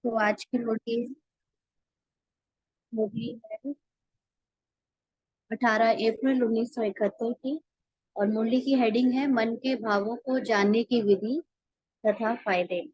तो आज की मूवी है 18 अप्रैल 1971 की। और मुरली की हेडिंग है मन के भावों को जानने की विधि तथा फायदे।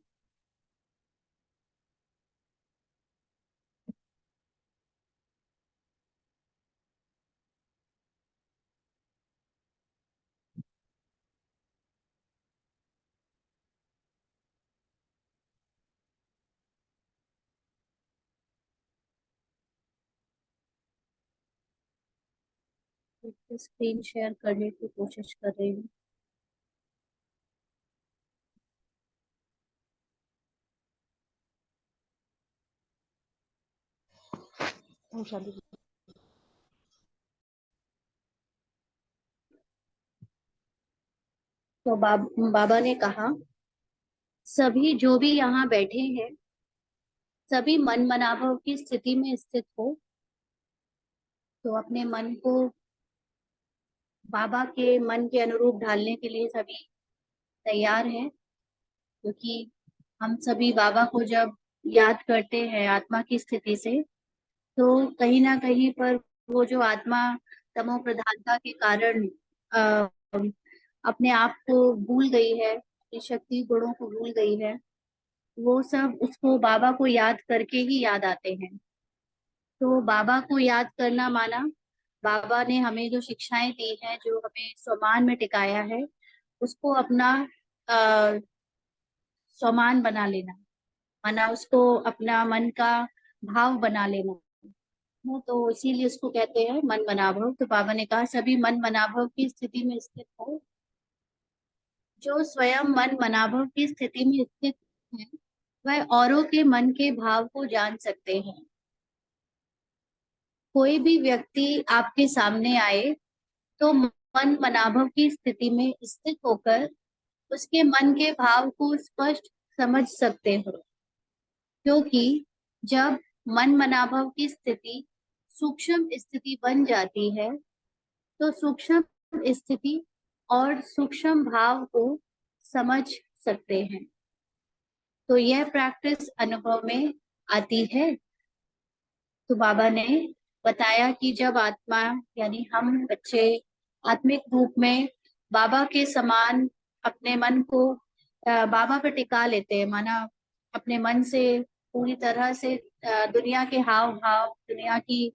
स्क्रीन शेयर करने की कोशिश कर रही हूँ। तो बाबा ने कहा, सभी जो भी यहाँ बैठे हैं सभी मन मनाभव की स्थिति में स्थित हो। तो अपने मन को बाबा के मन के अनुरूप ढालने के लिए सभी तैयार हैं, क्योंकि हम सभी बाबा को जब याद करते हैं आत्मा की स्थिति से, तो कहीं ना कहीं पर वो जो आत्मा तमो प्रधानता के कारण अ, अपने आप को भूल गई है, अपनी शक्ति गुणों को भूल गई है, वो सब उसको बाबा को याद करके ही याद आते हैं। तो बाबा को याद करना माना बाबा ने हमें जो शिक्षाएं दी हैं, जो हमें स्वमान में टिकाया है, उसको अपना आ, स्वमान बना लेना, माना उसको अपना मन का भाव बना लेना। वो तो इसीलिए उसको कहते हैं मन मनाभव। तो बाबा ने कहा, सभी मन मनाभव की स्थिति में स्थित हो। जो स्वयं मन मनाभव की स्थिति में स्थित है वह औरों के मन के भाव को जान सकते हैं। कोई भी व्यक्ति आपके सामने आए तो मन मनाभव की स्थिति में स्थित होकर उसके मन के भाव को स्पष्ट समझ सकते हो, क्योंकि जब मन मनाभव की स्थिति सूक्ष्म स्थिति बन जाती है तो सूक्ष्म स्थिति और सूक्ष्म भाव को समझ सकते हैं। तो यह प्रैक्टिस अनुभव में आती है। तो बाबा ने बताया कि जब आत्मा यानी हम बच्चे आत्मिक रूप में बाबा के समान अपने मन को बाबा पे टिका लेते हैं, माना अपने मन से पूरी तरह से दुनिया के हाव भाव, दुनिया की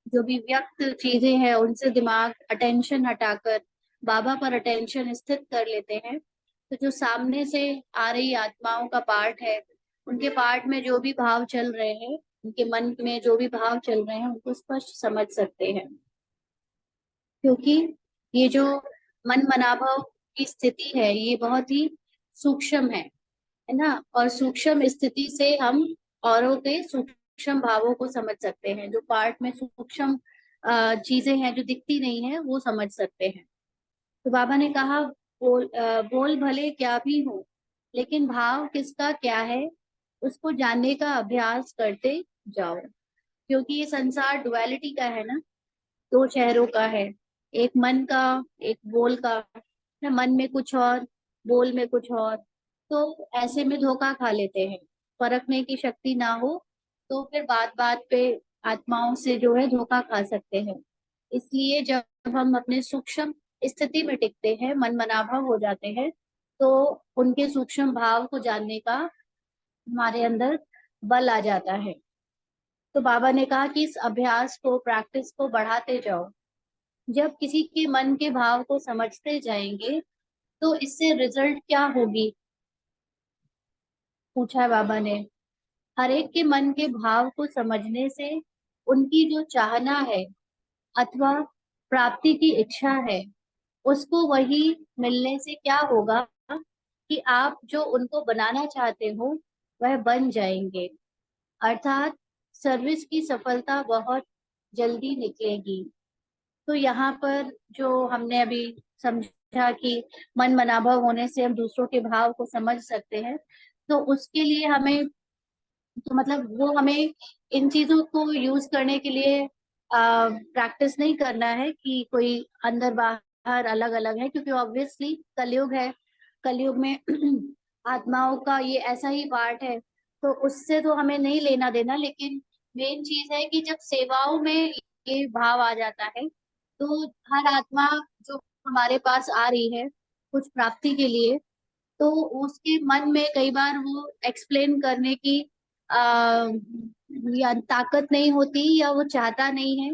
जो भी व्यक्त चीजें हैं उनसे दिमाग अटेंशन हटाकर बाबा पर अटेंशन स्थित कर लेते हैं, तो जो सामने से आ रही आत्माओं का पार्ट है, उनके पार्ट में जो भी भाव चल रहे हैं, उनके मन में जो भी भाव चल रहे हैं उनको स्पष्ट समझ सकते हैं। क्योंकि ये जो मन मनाभव की स्थिति है ये बहुत ही सूक्ष्म है ना। और सूक्ष्म स्थिति से हम औरों के सूक्ष्म भावों को समझ सकते हैं, जो पार्ट में सूक्ष्म चीजें हैं जो दिखती नहीं है वो समझ सकते हैं। तो बाबा ने कहा, बोल भले क्या भी हो, लेकिन भाव किसका क्या है उसको जानने का अभ्यास करते जाओ। क्योंकि ये संसार डुअलिटी का है ना, दो चेहरों का है, एक मन का, एक बोल का ना। मन में कुछ और, बोल में कुछ और। तो ऐसे में धोखा खा लेते हैं। परखने की शक्ति ना हो तो फिर बात बात पे आत्माओं से जो है धोखा खा सकते हैं। इसलिए जब हम अपने सूक्ष्म स्थिति में टिकते हैं, मन मनाभव हो जाते हैं, तो उनके सूक्ष्म भाव को जानने का हमारे अंदर बल आ जाता है। तो बाबा ने कहा कि इस अभ्यास को, प्रैक्टिस को बढ़ाते जाओ। जब किसी के मन के भाव को समझते जाएंगे तो इससे रिजल्ट क्या होगी, पूछा है बाबा ने। हर एक के मन के भाव को समझने से उनकी जो चाहना है अथवा प्राप्ति की इच्छा है, उसको वही मिलने से क्या होगा कि आप जो उनको बनाना चाहते हो वह बन जाएंगे। अर्थात सर्विस की सफलता बहुत जल्दी निकलेगी। तो यहाँ पर जो हमने अभी समझा कि मन मनाभव होने से हम दूसरों के भाव को समझ सकते हैं, तो उसके लिए हमें, तो मतलब वो हमें इन चीजों को यूज करने के लिए प्रैक्टिस नहीं करना है कि कोई अंदर बाहर अलग अलग है, क्योंकि ऑब्वियसली कलयुग है। कलयुग में आत्माओं का ये ऐसा ही पार्ट है। तो उससे तो हमें नहीं लेना देना, लेकिन मेन चीज है कि जब सेवाओं में ये भाव आ जाता है तो हर आत्मा जो हमारे पास आ रही है कुछ प्राप्ति के लिए, तो उसके मन में कई बार वो एक्सप्लेन करने की आ, या ताकत नहीं होती, या वो चाहता नहीं है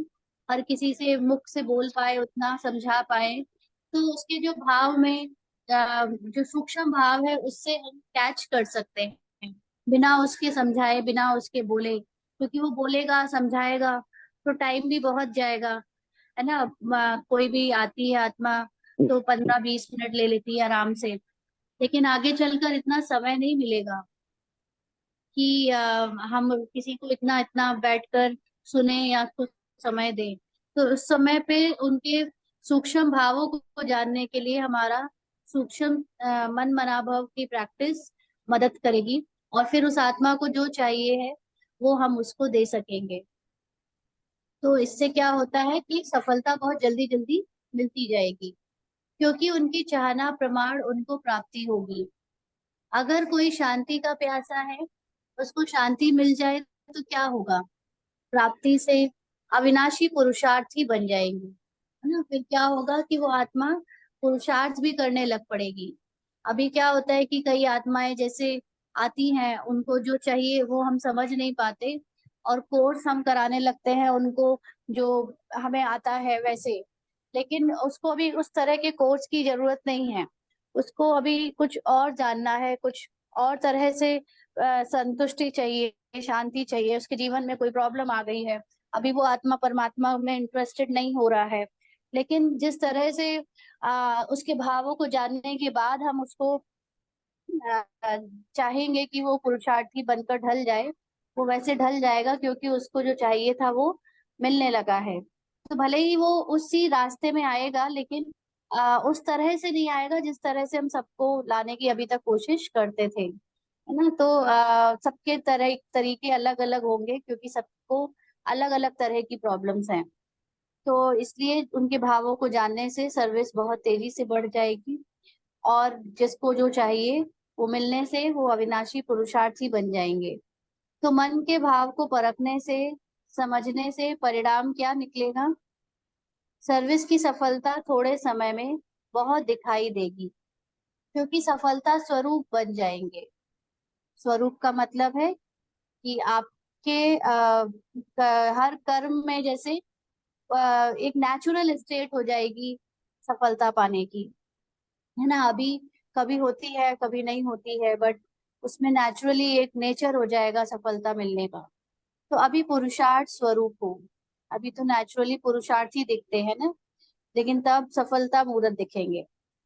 हर किसी से मुख से बोल पाए, उतना समझा पाए। तो उसके जो भाव में जो सूक्ष्म भाव है उससे हम कैच कर सकते हैं, बिना उसके समझाए, बिना उसके बोले, क्योंकि वो बोलेगा समझाएगा तो टाइम भी बहुत जाएगा, है ना। कोई भी आती है आत्मा तो 15-20 मिनट ले लेती है आराम से, लेकिन आगे चलकर इतना समय नहीं मिलेगा कि हम किसी को इतना इतना बैठकर सुने या कुछ समय दें। तो उस समय पे उनके सूक्ष्म भावों को जानने के लिए हमारा सूक्ष्म मन मनाभव की प्रैक्टिस मदद करेगी, और फिर उस आत्मा को जो चाहिए है वो हम उसको दे सकेंगे। तो इससे क्या होता है कि सफलता बहुत जल्दी जल्दी मिलती जाएगी, क्योंकि उनकी चाहना प्रमाण उनको प्राप्ति होगी। अगर कोई शांति का प्यासा है, उसको शांति मिल जाए तो क्या होगा, प्राप्ति से अविनाशी पुरुषार्थी बन जाएंगे, है ना। फिर क्या होगा कि वो आत्मा पुरुषार्थ भी करने लग पड़ेगी। अभी क्या होता है कि कई आत्माएं जैसे आती हैं, उनको जो चाहिए वो हम समझ नहीं पाते, और कोर्स हम कराने लगते हैं उनको जो हमें आता है वैसे, लेकिन उसको अभी उस तरह के कोर्स की जरूरत नहीं है। उसको अभी कुछ और जानना है, कुछ और तरह से संतुष्टि चाहिए, शांति चाहिए, उसके जीवन में कोई प्रॉब्लम आ गई है, अभी वो आत्मा परमात्मा में इंटरेस्टेड नहीं हो रहा है। लेकिन जिस तरह से उसके भावों को जानने के बाद हम उसको अ, चाहेंगे कि वो पुरुषार्थी बनकर ढल जाए, वो वैसे ढल जाएगा, क्योंकि उसको जो चाहिए था वो मिलने लगा है। तो भले ही वो उसी रास्ते में आएगा, लेकिन उस तरह से नहीं आएगा जिस तरह से हम सबको लाने की अभी तक कोशिश करते थे, है ना। तो सबके तरीके अलग अलग होंगे, क्योंकि सबको अलग अलग तरह की प्रॉब्लम्स हैं। तो इसलिए उनके भावों को जानने से सर्विस बहुत तेजी से बढ़ जाएगी, और जिसको जो चाहिए वो मिलने से वो अविनाशी पुरुषार्थी बन जाएंगे। तो मन के भाव को परखने से, समझने से परिणाम क्या निकलेगा, सर्विस की सफलता थोड़े समय में बहुत दिखाई देगी, क्योंकि सफलता स्वरूप बन जाएंगे। स्वरूप का मतलब है कि आपके हर कर्म में जैसे एक नेचुरल स्टेट हो जाएगी सफलता पाने की, है ना। अभी कभी होती है कभी नहीं होती है, बट उसमें नेचुरली एक नेचर हो जाएगा सफलता मिलने का। तो अभी पुरुषार्थ स्वरूप हो, अभी तो नेचुरली पुरुषार्थ ही दिखते हैं ना, लेकिन तब सफलता मूर्त दिखेंगे।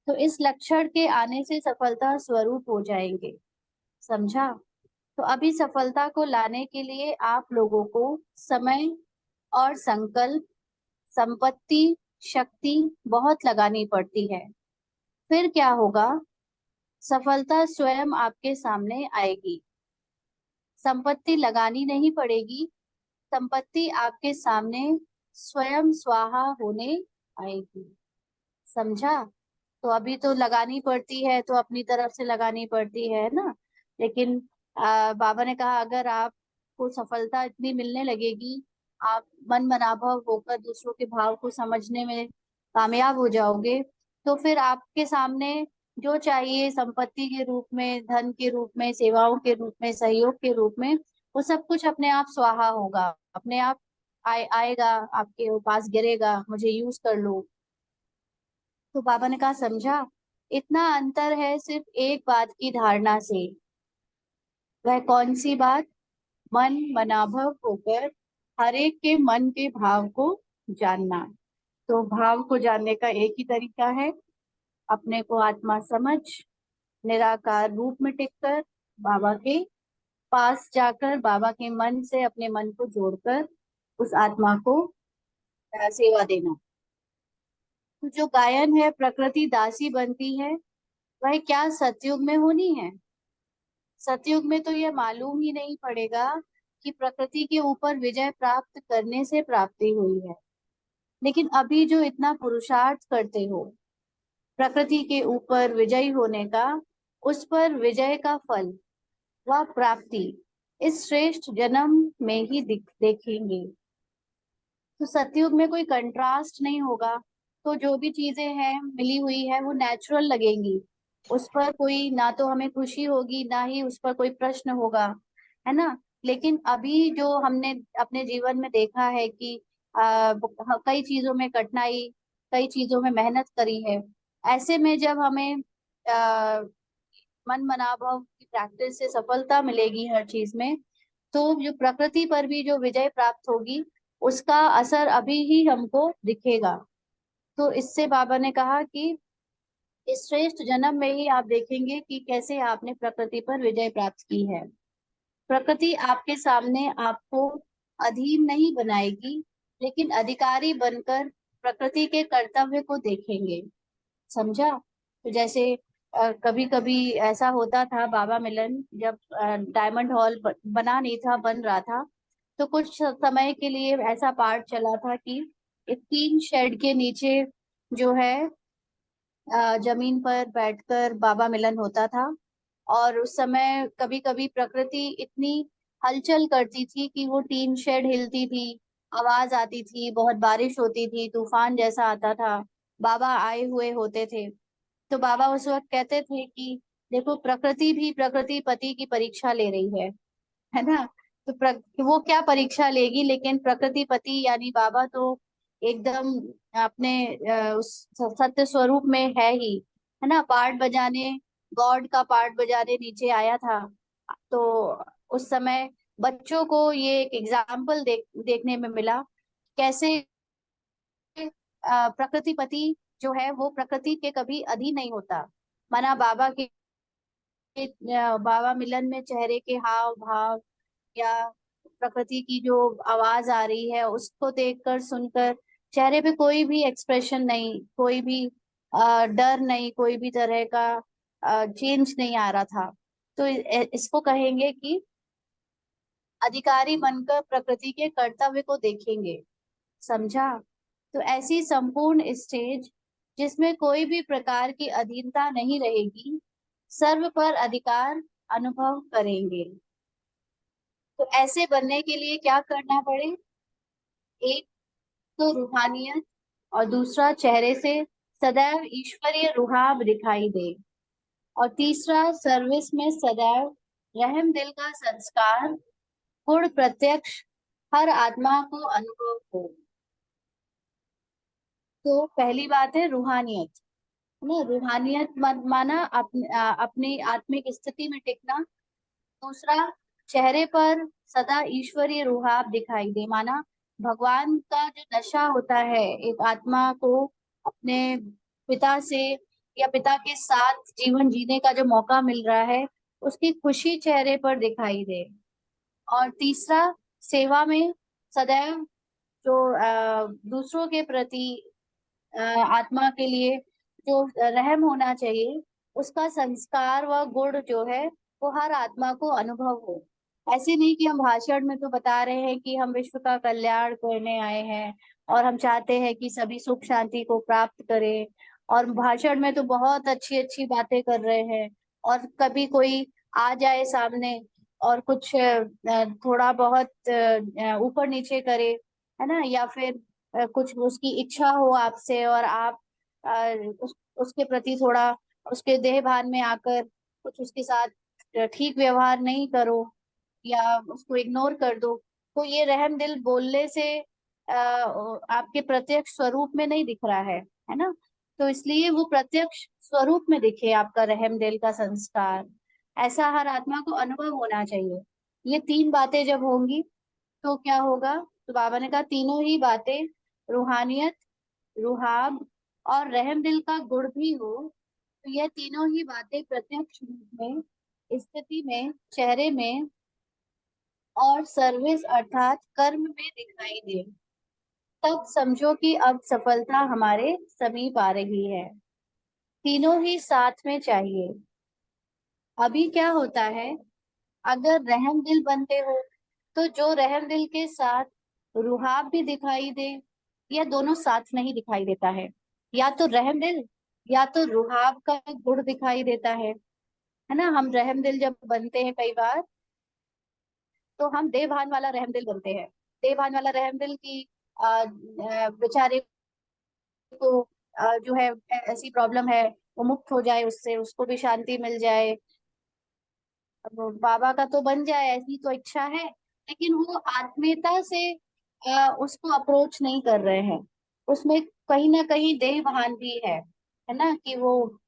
तो इस लक्षण के आने से सफलता स्वरूप हो जाएंगे, समझा। तो अभी सफलता को लाने के लिए आप लोगों को समय और संकल्प, संपत्ति, शक्ति बहुत लगानी पड़ती है। फिर क्या होगा, सफलता स्वयं आपके सामने आएगी। संपत्ति लगानी नहीं पड़ेगी, संपत्ति आपके सामने स्वयं स्वाहा होने आएगी, समझा। तो अभी तो लगानी पड़ती है, तो अपनी तरफ से लगानी पड़ती है ना। लेकिन बाबा ने कहा अगर आपको सफलता इतनी मिलने लगेगी, आप मन मनाभव होकर दूसरों के भाव को समझने में कामयाब हो जाओगे, तो फिर आपके सामने जो चाहिए संपत्ति के रूप में, धन के रूप में, सेवाओं के रूप में, सहयोग के रूप में, वो सब कुछ अपने आप स्वाहा होगा, अपने आप आएगा, आपके पास गिरेगा, मुझे यूज कर लो। तो बाबा ने कहा समझा, इतना अंतर है सिर्फ एक बात की धारणा से। वह कौन सी बात, मन मनाभव होकर हर एक के मन के भाव को जानना। तो भाव को जानने का एक ही तरीका है, अपने को आत्मा समझ निराकार रूप में टिककर बाबा के पास जाकर, बाबा के मन से अपने मन को जोड़कर उस आत्मा को सेवा देना। तो जो गायन है प्रकृति दासी बनती है, वह क्या सतयुग में होनी है। सतयुग में तो यह मालूम ही नहीं पड़ेगा कि प्रकृति के ऊपर विजय प्राप्त करने से प्राप्ति हुई है। लेकिन अभी जो इतना पुरुषार्थ करते हो प्रकृति के ऊपर विजयी होने का, उस पर विजय का फल, वह प्राप्ति, इस श्रेष्ठ जन्म में ही देखेंगे। तो सतयुग में कोई कंट्रास्ट नहीं होगा, तो जो भी चीजें हैं मिली हुई है वो नेचुरल लगेंगी। उस पर कोई ना तो हमें खुशी होगी, ना ही उस पर कोई प्रश्न होगा, है ना। लेकिन अभी जो हमने अपने जीवन में देखा है कि कई चीजों में कठिनाई, कई चीजों में मेहनत करी है, ऐसे में जब हमें आ, मन मनाभव की प्रैक्टिस से सफलता मिलेगी हर चीज में, तो जो प्रकृति पर भी जो विजय प्राप्त होगी, उसका असर अभी ही हमको दिखेगा। तो इससे बाबा ने कहा कि इस श्रेष्ठ जन्म में ही आप देखेंगे कि कैसे आपने प्रकृति पर विजय प्राप्त की है। प्रकृति आपके सामने आपको अधीन नहीं बनाएगी, लेकिन अधिकारी बनकर प्रकृति के कर्तव्य को देखेंगे। समझा। तो जैसे कभी कभी ऐसा होता था, बाबा मिलन जब डायमंड हॉल बना नहीं था, बन रहा था, तो कुछ समय के लिए ऐसा पार्ट चला था कि एक टीन शेड के नीचे जो है जमीन पर बैठकर बाबा मिलन होता था। और उस समय कभी कभी प्रकृति इतनी हलचल करती थी कि वो टीन शेड हिलती थी, आवाज आती थी, बहुत बारिश होती थी, तूफान जैसा आता था, बाबा आए हुए होते थे। तो बाबा उस वक्त कहते थे कि देखो, प्रकृति भी प्रकृति पति की परीक्षा ले रही है ना। तो वो क्या परीक्षा लेगी, लेकिन प्रकृति पति यानी बाबा तो एकदम अपने उस सत्य स्वरूप में है ही, है ना। पार्ट बजाने, गॉड का पार्ट बजाने नीचे आया था। तो उस समय बच्चों को ये एक एग्जाम्पल देखने में मिला, कैसे प्रकृतिपति जो है वो प्रकृति के कभी अधीन नहीं होता। माना बाबा के बाबा मिलन में चेहरे के हाव भाव, या प्रकृति की जो आवाज आ रही है उसको देखकर सुनकर चेहरे पे कोई भी एक्सप्रेशन नहीं, कोई भी डर नहीं, कोई भी तरह का चेंज नहीं आ रहा था। तो इसको कहेंगे कि अधिकारी बनकर प्रकृति के कर्तव्य को देखेंगे। समझा। तो ऐसी संपूर्ण स्टेज जिसमें कोई भी प्रकार की अधीनता नहीं रहेगी, सर्व पर अधिकार अनुभव करेंगे। तो ऐसे बनने के लिए क्या करना पड़े? एक तो रूहानियत, और दूसरा चेहरे से सदैव ईश्वरीय रुहाब दिखाई दे, और तीसरा सर्विस में सदैव रहम दिल का संस्कार, गुण प्रत्यक्ष हर आत्मा को अनुभव हो। तो पहली बात है रूहानियत, है ना। रूहानियत माना अपनी आत्मिक स्थिति में टिकना। दूसरा, चेहरे पर सदा ईश्वरीय रुहाब दिखाई दे, माना भगवान का जो नशा होता है एक आत्मा को अपने पिता से या पिता के साथ जीवन जीने का जो मौका मिल रहा है, उसकी खुशी चेहरे पर दिखाई दे। और तीसरा, सेवा में सदैव जो दूसरों के प्रति आत्मा के लिए जो रहम होना चाहिए, उसका संस्कार व गुण जो है वो हर आत्मा को अनुभव हो। ऐसे नहीं कि हम भाषण में तो बता रहे हैं कि हम विश्व का कल्याण करने आए हैं और हम चाहते हैं कि सभी सुख शांति को प्राप्त करें, और भाषण में तो बहुत अच्छी अच्छी बातें कर रहे हैं, और कभी कोई आ जाए सामने और कुछ थोड़ा बहुत ऊपर नीचे करे, है ना, या फिर कुछ उसकी इच्छा हो आपसे और आप अ, उसके प्रति थोड़ा उसके देह भान में आकर कुछ उसके साथ ठीक व्यवहार नहीं करो, या उसको इग्नोर कर दो, तो ये रहम दिल बोलने से आपके प्रत्यक्ष स्वरूप में नहीं दिख रहा है ना। तो इसलिए वो प्रत्यक्ष स्वरूप में दिखे आपका रहम दिल का संस्कार, ऐसा हर आत्मा को अनुभव होना चाहिए। ये तीन बातें जब होंगी तो क्या होगा? तो बाबा ने कहा तीनों ही बातें, रूहानियत, रुहाब और रहम दिल का गुण भी हो, तो यह तीनों ही बातें प्रत्यक्ष रूप में, स्थिति में, चेहरे में और सर्विस अर्थात कर्म में दिखाई दे, तब समझो कि अब सफलता हमारे समीप आ रही है। तीनों ही साथ में चाहिए। अभी क्या होता है, अगर रहम दिल बनते हो तो जो रहम दिल के साथ रुहाब भी दिखाई दे, या दोनों साथ नहीं दिखाई देता है, या तो रहम दिल या तो रुहाब का गुण दिखाई देता है ना। हम रहम दिल जब बनते हैं कई बार तो हम देवभान वाला रहमदिल बनते हैं। देवभान वाला रहमदिल की बेचारे को जो है ऐसी प्रॉब्लम है, वो मुक्त हो जाए, उससे उसको भी शांति मिल जाए। अब वो बाबा का तो बन जाए ऐसी तो इच्छा है, लेकिन वो आत्मीयता से उसको अप्रोच नहीं कर रहे हैं। उसमें कहीं ना कहीं देह भान भी है ना, कि वो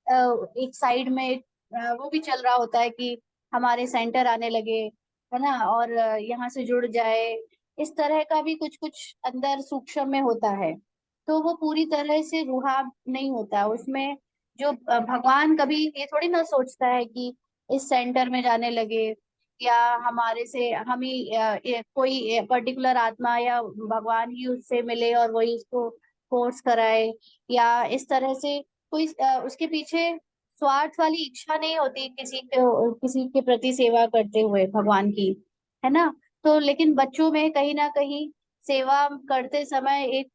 एक साइड में वो भी चल रहा होता है कि हमारे सेंटर आने लगे, है ना, और यहाँ से जुड़ जाए। इस तरह का भी कुछ कुछ अंदर सूक्ष्म में होता है। तो वो पूरी तरह से रूहाब नहीं होता उसमें। जो भगवान कभी ये थोड़ी ना सोचता है कि इस सेंटर में जाने लगे, या हमारे से हम ही कोई पर्टिकुलर आत्मा या भगवान ही उससे मिले और वही उसको फोर्स कराए, या इस तरह से कोई उसके पीछे स्वार्थ वाली इच्छा नहीं होती किसी के प्रति सेवा करते हुए भगवान की, है ना। तो लेकिन बच्चों में कहीं ना कहीं सेवा करते समय एक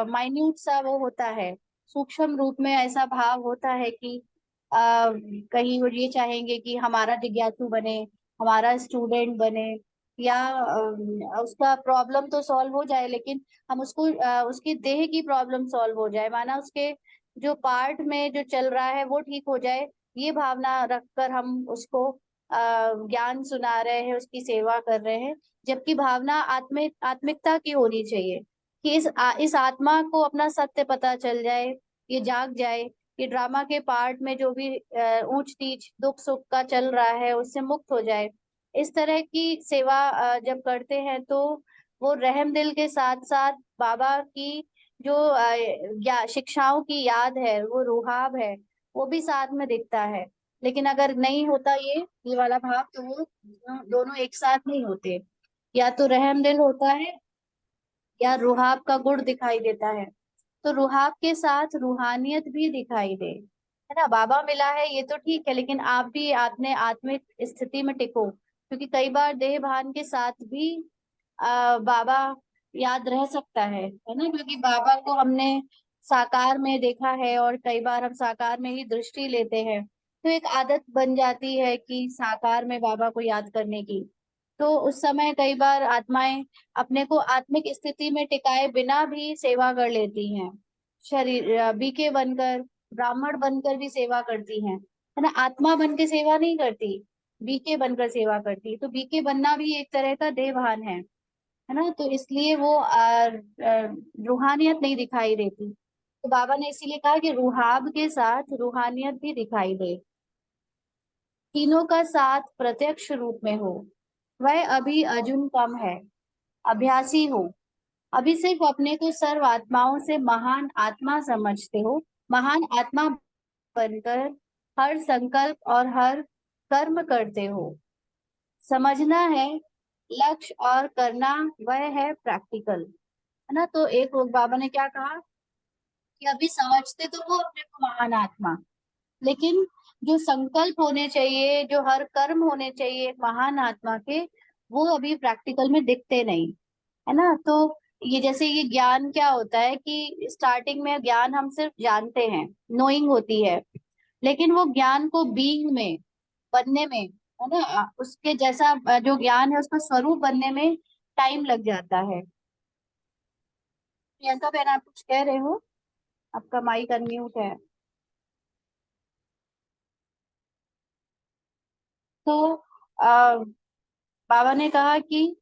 माइन्यूट सा वो होता है, सूक्ष्म रूप में ऐसा भाव होता है कि कहीं वो ये चाहेंगे कि हमारा जिज्ञासु बने, हमारा स्टूडेंट बने, या उसका प्रॉब्लम तो सॉल्व हो जाए, लेकिन हम उसको उसके देह की प्रॉब्लम सॉल्व हो जाए, माना उसके जो पार्ट में जो चल रहा है वो ठीक हो जाए। ये भावना रखकर हम उसको ज्ञान सुना रहे हैं, उसकी सेवा कर रहे हैं। जबकि भावना आत्मिकता की होनी चाहिए कि इस आत्मा को अपना सत्य पता चल जाए, ये जाग जाए, ये ड्रामा के पार्ट में जो भी ऊंच नीच दुख सुख का चल रहा है उससे मुक्त हो जाए। इस तरह की सेवा जब करते हैं तो वो रहम दिल के साथ साथ बाबा की जो शिक्षाओं की याद है, वो रुहाब है, वो भी साथ में दिखता है। लेकिन अगर नहीं होता ये वाला भाव, तो वो दोनों एक साथ नहीं होते। या तो रहम दिल होता है या रुहाब का गुण दिखाई देता है। तो रुहाब के साथ रूहानियत भी दिखाई दे, है ना। बाबा मिला है ये तो ठीक है, लेकिन आप भी अपने आत्मिक स्थिति में टिको, क्योंकि कई बार देह भान के साथ भी बाबा याद रह सकता है ना, क्योंकि बाबा को हमने साकार में देखा है और कई बार हम साकार में ही दृष्टि लेते हैं, तो एक आदत बन जाती है कि साकार में बाबा को याद करने की। तो उस समय कई बार आत्माएं अपने को आत्मिक स्थिति में टिकाए बिना भी सेवा कर लेती हैं। शरीर बीके बनकर, ब्राह्मण बनकर भी सेवा करती हैं, है ना। आत्मा बन के सेवा नहीं करती, बीके बनकर सेवा करती। तो बीके बनना भी एक तरह का देवभान है ना। तो इसलिए वो रूहानियत नहीं दिखाई देती। तो बाबा ने इसीलिए कहा कि रूहाब के साथ रूहानियत भी दिखाई दे, तीनों का साथ प्रत्यक्ष रूप में हो। वह अभी अर्जुन कम है, अभ्यासी हो, अभी सिर्फ अपने को सर्व आत्माओं से महान आत्मा समझते हो। महान आत्मा बनकर हर संकल्प और हर कर्म करते हो। समझना है लक्ष्य, और करना वह है प्रैक्टिकल, है ना। तो एक लोग बाबा ने क्या कहा कि अभी समझते तो वो अपने को महान आत्मा, लेकिन जो संकल्प होने चाहिए, जो हर कर्म होने चाहिए एक महान आत्मा के, वो अभी प्रैक्टिकल में दिखते नहीं, है ना। तो ये जैसे ये ज्ञान क्या होता है कि स्टार्टिंग में ज्ञान हम सिर्फ जानते हैं, नोइंग होती है, लेकिन वो ज्ञान को बीइंग में, बनने में, है ना, उसके जैसा जो ज्ञान है उसका स्वरूप बनने में टाइम लग जाता है। प्रियंका बहन, आप कुछ कह रहे हो? आपका माइक अनम्यूट है। तो आ, बाबा ने कहा कि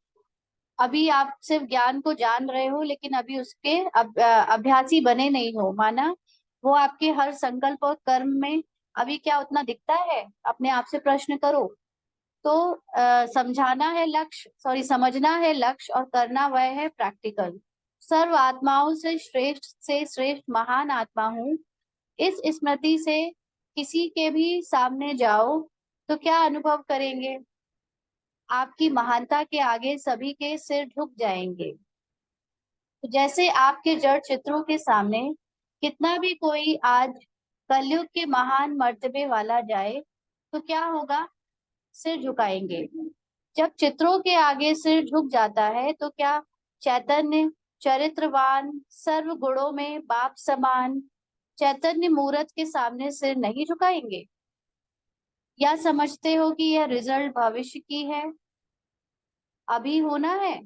अभी आप सिर्फ ज्ञान को जान रहे हो, लेकिन अभी उसके अभ्यासी बने नहीं हो, माना वो आपके हर संकल्प और कर्म में अभी क्या उतना दिखता है, अपने आप से प्रश्न करो। तो समझाना है लक्ष्य, सॉरी, समझना है लक्ष्य, और करना वह है प्रैक्टिकल। सर्व आत्माओं से श्रेष्ठ महान आत्मा हूँ, इस स्मृति से किसी के भी सामने जाओ तो क्या अनुभव करेंगे? आपकी महानता के आगे सभी के सिर झुक जाएंगे। तो जैसे आपके जड़ चित्रों के सामने कितना भी कोई आज कलयुग के महान मर्तबे वाला जाए, तो क्या होगा? सिर झुकाएंगे। जब चित्रों के आगे सिर झुक जाता है तो क्या चैतन्य चरित्रवान सर्व गुणों में बाप समान चैतन्य मूर्त के सामने सिर नहीं झुकाएंगे? या समझते हो कि यह रिजल्ट भविष्य की है? अभी होना है,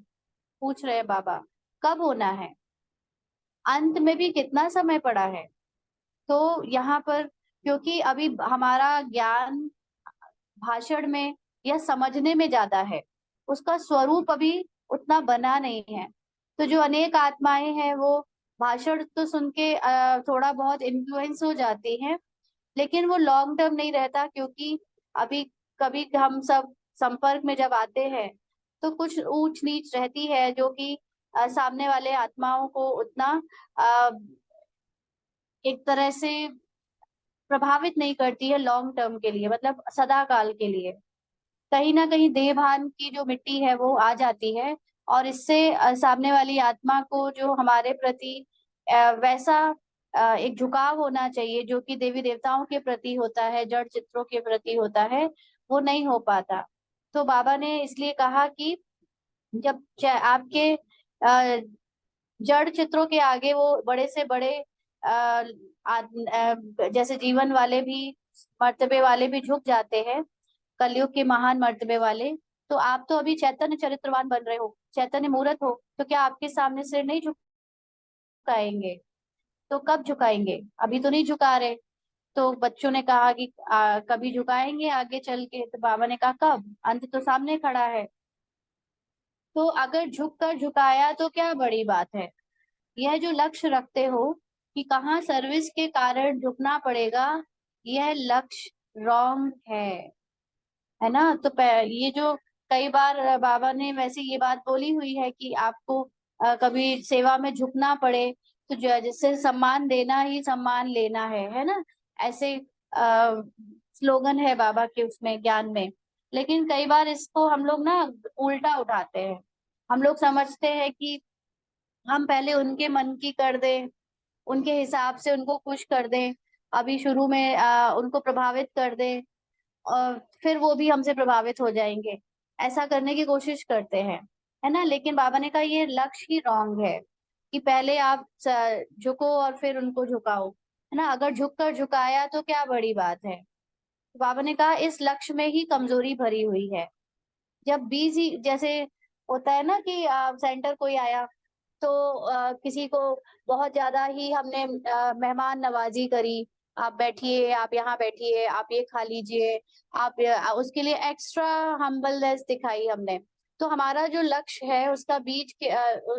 पूछ रहे हैं बाबा। कब होना है? अंत में भी कितना समय पड़ा है? तो यहाँ पर, क्योंकि अभी हमारा ज्ञान भाषण में या समझने में ज्यादा है, उसका स्वरूप अभी उतना बना नहीं है। तो जो अनेक आत्माएं हैं वो भाषण तो सुन के थोड़ा बहुत इन्फ्लुएंस हो जाती हैं, लेकिन वो लॉन्ग टर्म नहीं रहता, क्योंकि अभी कभी हम सब संपर्क में जब आते हैं तो कुछ ऊंच नीच रहती है, जो कि सामने वाले आत्माओं को उतना अ, एक तरह से प्रभावित नहीं करती है लॉन्ग टर्म के लिए, मतलब सदा काल के लिए। कहीं ना कहीं देहभान की जो मिट्टी है वो आ जाती है, और इससे सामने वाली आत्मा को जो हमारे प्रति वैसा एक झुकाव होना चाहिए जो कि देवी देवताओं के प्रति होता है, जड़ चित्रों के प्रति होता है, वो नहीं हो पाता। तो बाबा ने इसलिए कहा कि जब आपके जड़ चित्रों के आगे वो बड़े से बड़े जैसे जीवन वाले भी, मर्तबे वाले भी झुक जाते हैं, कलयुग के महान मर्तबे वाले। तो आप तो अभी चैतन्य चरित्रवान बन रहे हो, चैतन्य मूर्त हो, तो क्या आपके सामने सिर नहीं झुकाएंगे? तो कब झुकाएंगे? अभी तो नहीं झुका रहे। तो बच्चों ने कहा कि कभी झुकाएंगे आगे चल के। तो बाबा ने कहा कब? अंत तो सामने खड़ा है। तो अगर झुक कर झुकाया तो क्या बड़ी बात है? यह जो लक्ष्य रखते हो कि कहाँ सर्विस के कारण झुकना पड़ेगा, यह लक्ष्य रॉन्ग है ना। तो ये जो कई बार बाबा ने वैसे ये बात बोली हुई है कि आपको कभी सेवा में झुकना पड़े, तो जिससे सम्मान देना ही सम्मान लेना है ना। ऐसे स्लोगन है बाबा के उसमें ज्ञान में। लेकिन कई बार इसको हम लोग ना उल्टा उठाते हैं। हम लोग समझते हैं कि हम पहले उनके मन की कर दें, उनके हिसाब से उनको खुश कर दें, अभी शुरू में उनको प्रभावित कर दें, और फिर वो भी हमसे प्रभावित हो जाएंगे, ऐसा करने की कोशिश करते हैं, है ना। लेकिन बाबा ने कहा ये लक्ष्य ही रॉन्ग है कि पहले आप झुको और फिर उनको झुकाओ, है ना। अगर झुक कर झुकाया तो क्या बड़ी बात है? तो बाबा ने कहा इस लक्ष्य में ही कमजोरी भरी हुई है। जब बिजी जैसे होता है ना कि सेंटर कोई आया, तो किसी को बहुत ज्यादा ही हमने मेहमान नवाजी करी, आप बैठिए, आप यहाँ बैठिए, आप ये खा लीजिए, आप उसके लिए एक्स्ट्रा हम्बलनेस दिखाई हमने। तो हमारा जो लक्ष्य है उसका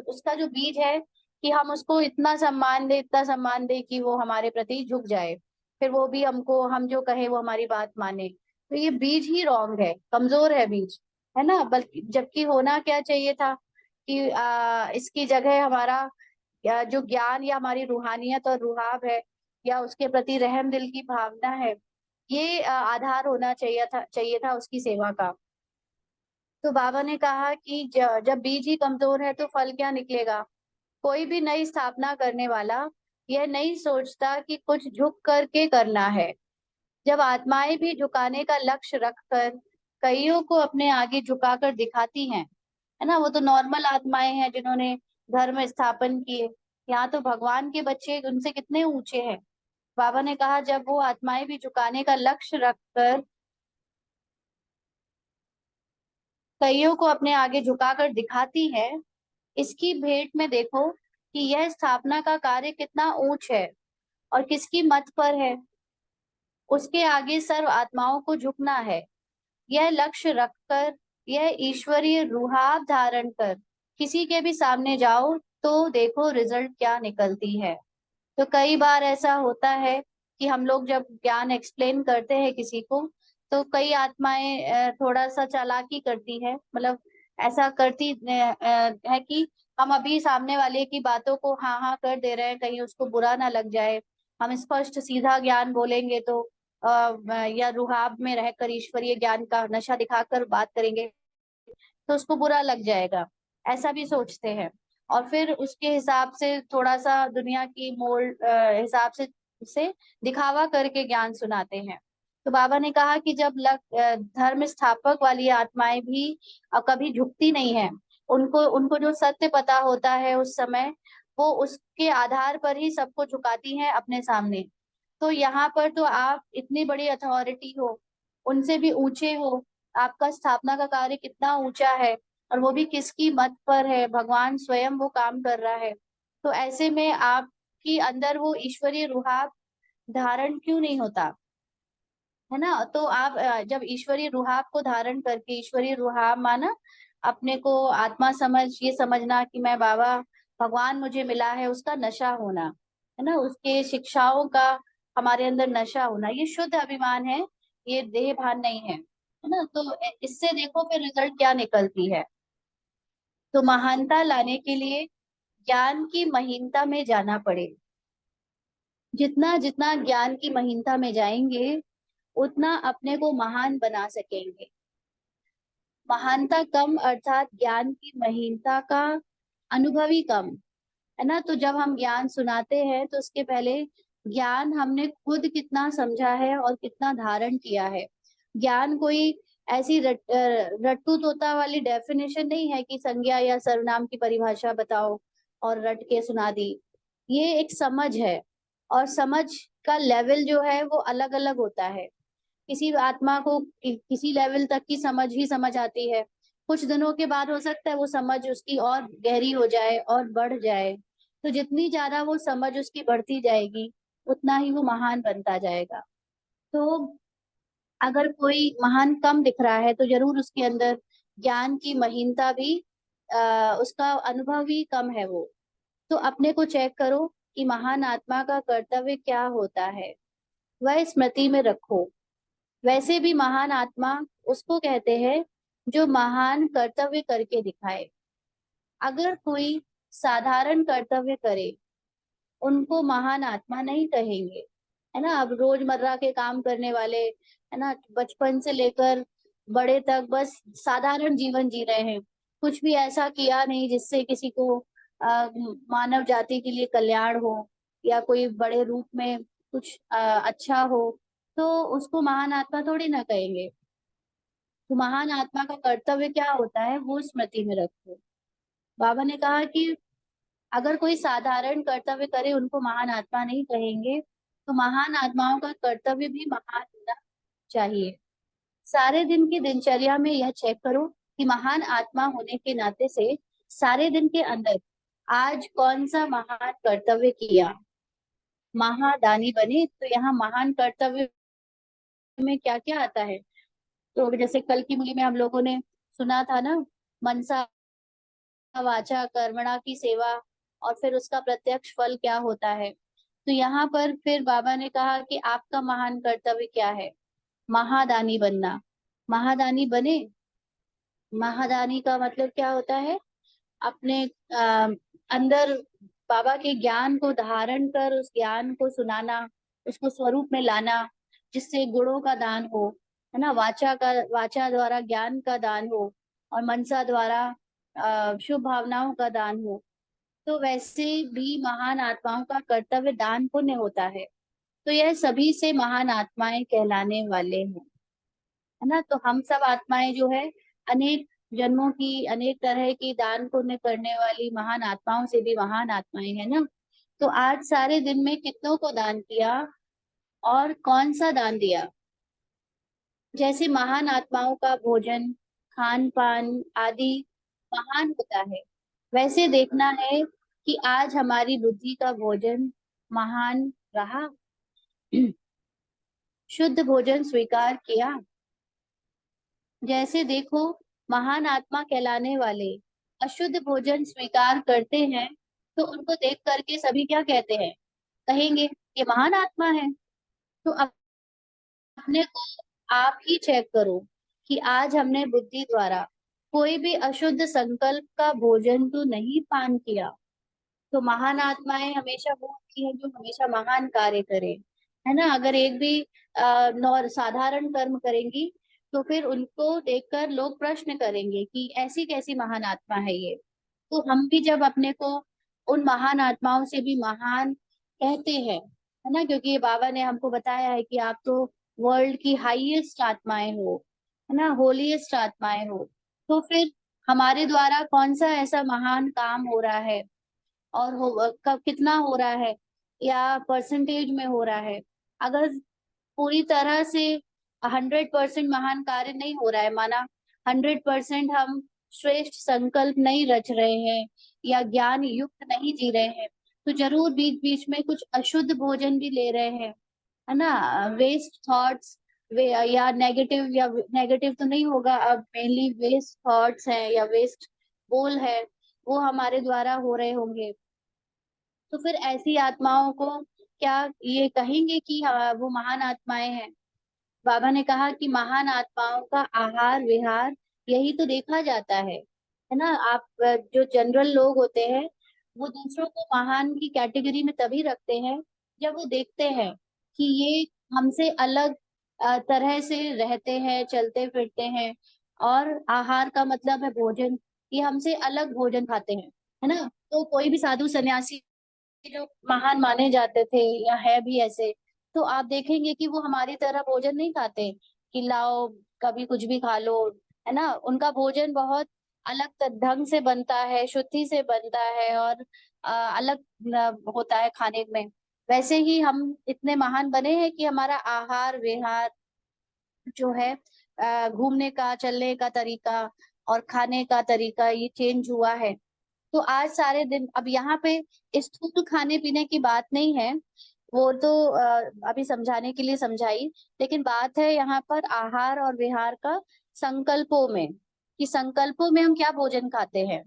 उसका जो बीज है कि हम उसको इतना सम्मान दे, इतना सम्मान दे कि वो हमारे प्रति झुक जाए, फिर वो भी हमको, हम जो कहे वो हमारी बात माने। तो ये बीज ही रॉन्ग है, कमजोर है बीज, है ना। बल्कि जबकि होना क्या चाहिए था कि इसकी जगह हमारा जो ज्ञान या हमारी रूहानियत और रुहाब है, या उसके प्रति रहम दिल की भावना है, ये आधार होना चाहिए था उसकी सेवा का। तो बाबा ने कहा कि जब बीज ही कमजोर है तो फल क्या निकलेगा। कोई भी नई स्थापना करने वाला यह नहीं सोचता कि कुछ झुक करके करना है। जब आत्माएं भी झुकाने का लक्ष्य रखकर कईयों को अपने आगे झुकाकर दिखाती हैं, है ना, वो तो नॉर्मल आत्माएं हैं जिन्होंने धर्म स्थापन किए। यहाँ तो भगवान के बच्चे उनसे कितने ऊंचे हैं। बाबा ने कहा जब वो आत्माएं भी झुकाने का लक्ष्य रखकर कईयों को अपने आगे झुकाकर दिखाती है, इसकी भेंट में देखो कि यह स्थापना का कार्य कितना ऊंच है और किसकी मत पर है। उसके आगे सर्व आत्माओं को झुकना है। यह लक्ष्य रखकर, यह ईश्वरीय रुहाब धारण कर किसी के भी सामने जाओ तो देखो रिजल्ट क्या निकलती है। तो कई बार ऐसा होता है कि हम लोग जब ज्ञान एक्सप्लेन करते हैं किसी को, तो कई आत्माएं थोड़ा सा चालाकी करती है, मतलब ऐसा करती है कि हम अभी सामने वाले की बातों को हाँ हाँ कर दे रहे हैं, कहीं उसको बुरा ना लग जाए। हम स्पष्ट सीधा ज्ञान बोलेंगे तो या रुहाब में रहकर ईश्वरीय ज्ञान का नशा दिखाकर बात करेंगे तो उसको बुरा लग जाएगा, ऐसा भी सोचते हैं। और फिर उसके हिसाब से थोड़ा सा दुनिया की मोल्ड हिसाब से दिखावा करके ज्ञान सुनाते हैं। तो बाबा ने कहा कि जब धर्म स्थापक वाली आत्माएं भी कभी झुकती नहीं है, उनको उनको जो सत्य पता होता है उस समय, वो उसके आधार पर ही सबको झुकाती हैं अपने सामने। तो यहाँ पर तो आप इतनी बड़ी अथॉरिटी हो, उनसे भी ऊंचे हो, आपका स्थापना का कार्य कितना ऊंचा है, और वो भी किसकी मत पर है, भगवान स्वयं वो काम कर रहा है। तो ऐसे में आपकी अंदर वो ईश्वरीय रुहाब धारण क्यों नहीं होता, है ना। तो आप जब ईश्वरीय रुहाब को धारण करके, ईश्वरीय रुहाब माना अपने को आत्मा समझ, ये समझना कि मैं बाबा, भगवान मुझे मिला है, उसका नशा होना, है ना, उसके शिक्षाओं का हमारे अंदर नशा होना, ये शुद्ध अभिमान है, ये देह भान नहीं है ना। तो इससे देखो फिर रिजल्ट क्या निकलती है। तो महानता लाने के लिए ज्ञान की महीनता में जाना पड़े। जितना जितना ज्ञान की महीनता में जाएंगे, उतना अपने को महान बना सकेंगे। महानता कम अर्थात ज्ञान की महीनता का अनुभव ही कम, है ना। तो जब हम ज्ञान सुनाते हैं तो उसके पहले ज्ञान हमने खुद कितना समझा है और कितना धारण किया है। ज्ञान कोई ऐसी रट्टू तोता वाली डेफिनेशन नहीं है कि संज्ञा या सर्वनाम की परिभाषा बताओ और रट के सुना दी। ये एक समझ है, और समझ का लेवल जो है वो अलग अलग होता है। किसी आत्मा को किसी लेवल तक की समझ ही समझ आती है, कुछ दिनों के बाद हो सकता है वो समझ उसकी और गहरी हो जाए और बढ़ जाए। तो जितनी ज्यादा वो समझ उसकी बढ़ती जाएगी, उतना ही वो महान बनता जाएगा। तो अगर कोई महान कम दिख रहा है तो जरूर उसके अंदर ज्ञान की महीनता भी, उसका अनुभव ही कम है वो। तो अपने को चेक करो कि महान आत्मा का कर्तव्य क्या होता है, वह स्मृति में रखो। वैसे भी महान आत्मा उसको कहते हैं जो महान कर्तव्य करके दिखाए। अगर कोई साधारण कर्तव्य करे, उनको महान आत्मा नहीं कहेंगे, है ना। अब रोजमर्रा के काम करने वाले, है ना, बचपन से लेकर बड़े तक बस साधारण जीवन जी रहे हैं, कुछ भी ऐसा किया नहीं जिससे किसी को मानव जाति के लिए कल्याण हो, या कोई बड़े रूप में कुछ अच्छा हो, तो उसको महान आत्मा थोड़ी ना कहेंगे। तो महान आत्मा का कर्तव्य क्या होता है वो स्मृति में रखो। बाबा ने कहा कि अगर कोई साधारण कर्तव्य करे, उनको महान आत्मा नहीं कहेंगे। तो महान आत्माओं का कर्तव्य भी महान होना चाहिए। सारे दिन की दिनचर्या में यह चेक करो कि महान आत्मा होने के नाते से सारे दिन के अंदर आज कौन सा महान कर्तव्य किया। महादानी बने, तो यहाँ महान कर्तव्य में क्या क्या आता है। तो जैसे कल की मूली में हम लोगों ने सुना था ना, मनसा वाचा कर्मणा की सेवा, और फिर उसका प्रत्यक्ष फल क्या होता है। तो यहाँ पर फिर बाबा ने कहा कि आपका महान कर्तव्य क्या है, महादानी बनना। महादानी बने, महादानी का मतलब क्या होता है, अपने अंदर बाबा के ज्ञान को धारण कर उस ज्ञान को सुनाना, उसको स्वरूप में लाना, जिससे गुणों का दान हो, है ना, वाचा द्वारा ज्ञान का दान हो, और मनसा द्वारा शुभ भावनाओं का दान हो। तो वैसे भी महान आत्माओं का कर्तव्य दान पुण्य होता है। तो यह सभी से महान आत्माएं कहलाने वाले हैं, है ना। तो हम सब आत्माएं जो है, अनेक जन्मों की, अनेक तरह की दान पुण्य करने वाली महान आत्माओं से भी महान आत्माएं है ना। तो आज सारे दिन में कितनों को दान किया, और कौन सा दान दिया। जैसे महान आत्माओं का भोजन, खान पान आदि महान होता है, वैसे देखना है कि आज हमारी बुद्धि का भोजन महान रहा। शुद्ध भोजन स्वीकार किया। जैसे देखो, महान आत्मा कहलाने वाले अशुद्ध भोजन स्वीकार करते हैं, तो उनको देख करके सभी क्या कहते हैं, कहेंगे ये महान आत्मा है। तो अपने को आप ही चेक करो कि आज हमने बुद्धि द्वारा कोई भी अशुद्ध संकल्प का भोजन तो नहीं पान किया। तो महान आत्माएं हमेशा वो होती है जो हमेशा महान कार्य करे, है ना। अगर एक भी साधारण कर्म करेंगी, तो फिर उनको देखकर लोग प्रश्न करेंगे कि ऐसी कैसी महान आत्मा है ये। तो हम भी जब अपने को उन महान आत्माओं से भी महान कहते हैं, है ना, क्योंकि ये बाबा ने हमको बताया है कि आप तो वर्ल्ड की हाईएस्ट आत्माएं हो, है ना, होलीएस्ट आत्माएं हो। तो फिर हमारे द्वारा कौन सा ऐसा महान काम हो रहा है, और कब कितना हो रहा है, या परसेंटेज में हो रहा है। अगर पूरी तरह से 100% महान कार्य नहीं हो रहा है, माना 100% हम श्रेष्ठ संकल्प नहीं रच रहे हैं या ज्ञान युक्त नहीं जी रहे हैं, तो जरूर बीच बीच में कुछ अशुद्ध भोजन भी ले रहे हैं, है ना। वेस्ट थॉट्स, या नेगेटिव तो नहीं होगा, अब मेनली वेस्ट थॉट्स हैं या वेस्ट बोल है, वो हमारे द्वारा हो रहे होंगे। तो फिर ऐसी आत्माओं को क्या ये कहेंगे कि वो महान आत्माएं हैं? बाबा ने कहा कि महान आत्माओं का आहार विहार यही तो देखा जाता है ना। आप जो जनरल लोग होते हैं वो दूसरों को महान की कैटेगरी में तभी रखते हैं जब वो देखते हैं कि ये हमसे अलग तरह से रहते हैं, चलते फिरते हैं। और आहार का मतलब है भोजन, ये हमसे अलग भोजन खाते हैं, है ना। तो कोई भी साधु सन्यासी जो महान माने जाते थे या है भी ऐसे, तो आप देखेंगे कि वो हमारी तरह भोजन नहीं खाते कि लाओ कभी कुछ भी खा लो, है ना। उनका भोजन बहुत अलग ढंग से बनता है, शुद्धि से बनता है, और अलग होता है खाने में। वैसे ही हम इतने महान बने हैं कि हमारा आहार विहार जो है, घूमने का चलने का तरीका और खाने का तरीका ये चेंज हुआ है। तो आज सारे दिन, अब यहाँ पे स्थूल खाने पीने की बात नहीं है, वो तो अभी समझाने के लिए समझाई, लेकिन बात है यहाँ पर आहार और विहार का संकल्पों में, कि संकल्पों में हम क्या भोजन खाते हैं।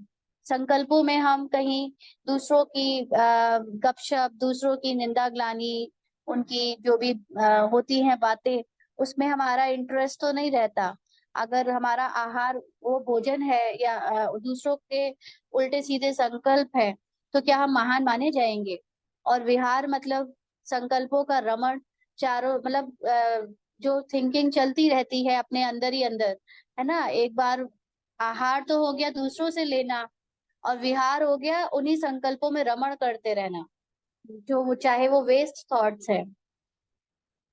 संकल्पों में हम कहीं दूसरों की गपशप, दूसरों की निंदा ग्लानि, उनकी जो भी होती हैं बातें, उसमें हमारा इंटरेस्ट तो नहीं रहता। अगर हमारा आहार वो भोजन है या दूसरों के उल्टे सीधे संकल्प है, तो क्या हम महान माने जाएंगे? और विहार मतलब संकल्पों का रमण, चारों मतलब जो थिंकिंग चलती रहती है अपने अंदर ही अंदर, है ना। एक बार आहार तो हो गया दूसरों से लेना, और विहार हो गया उन्हीं संकल्पों में रमण करते रहना, जो वो चाहे वो वेस्ट थॉट्स है।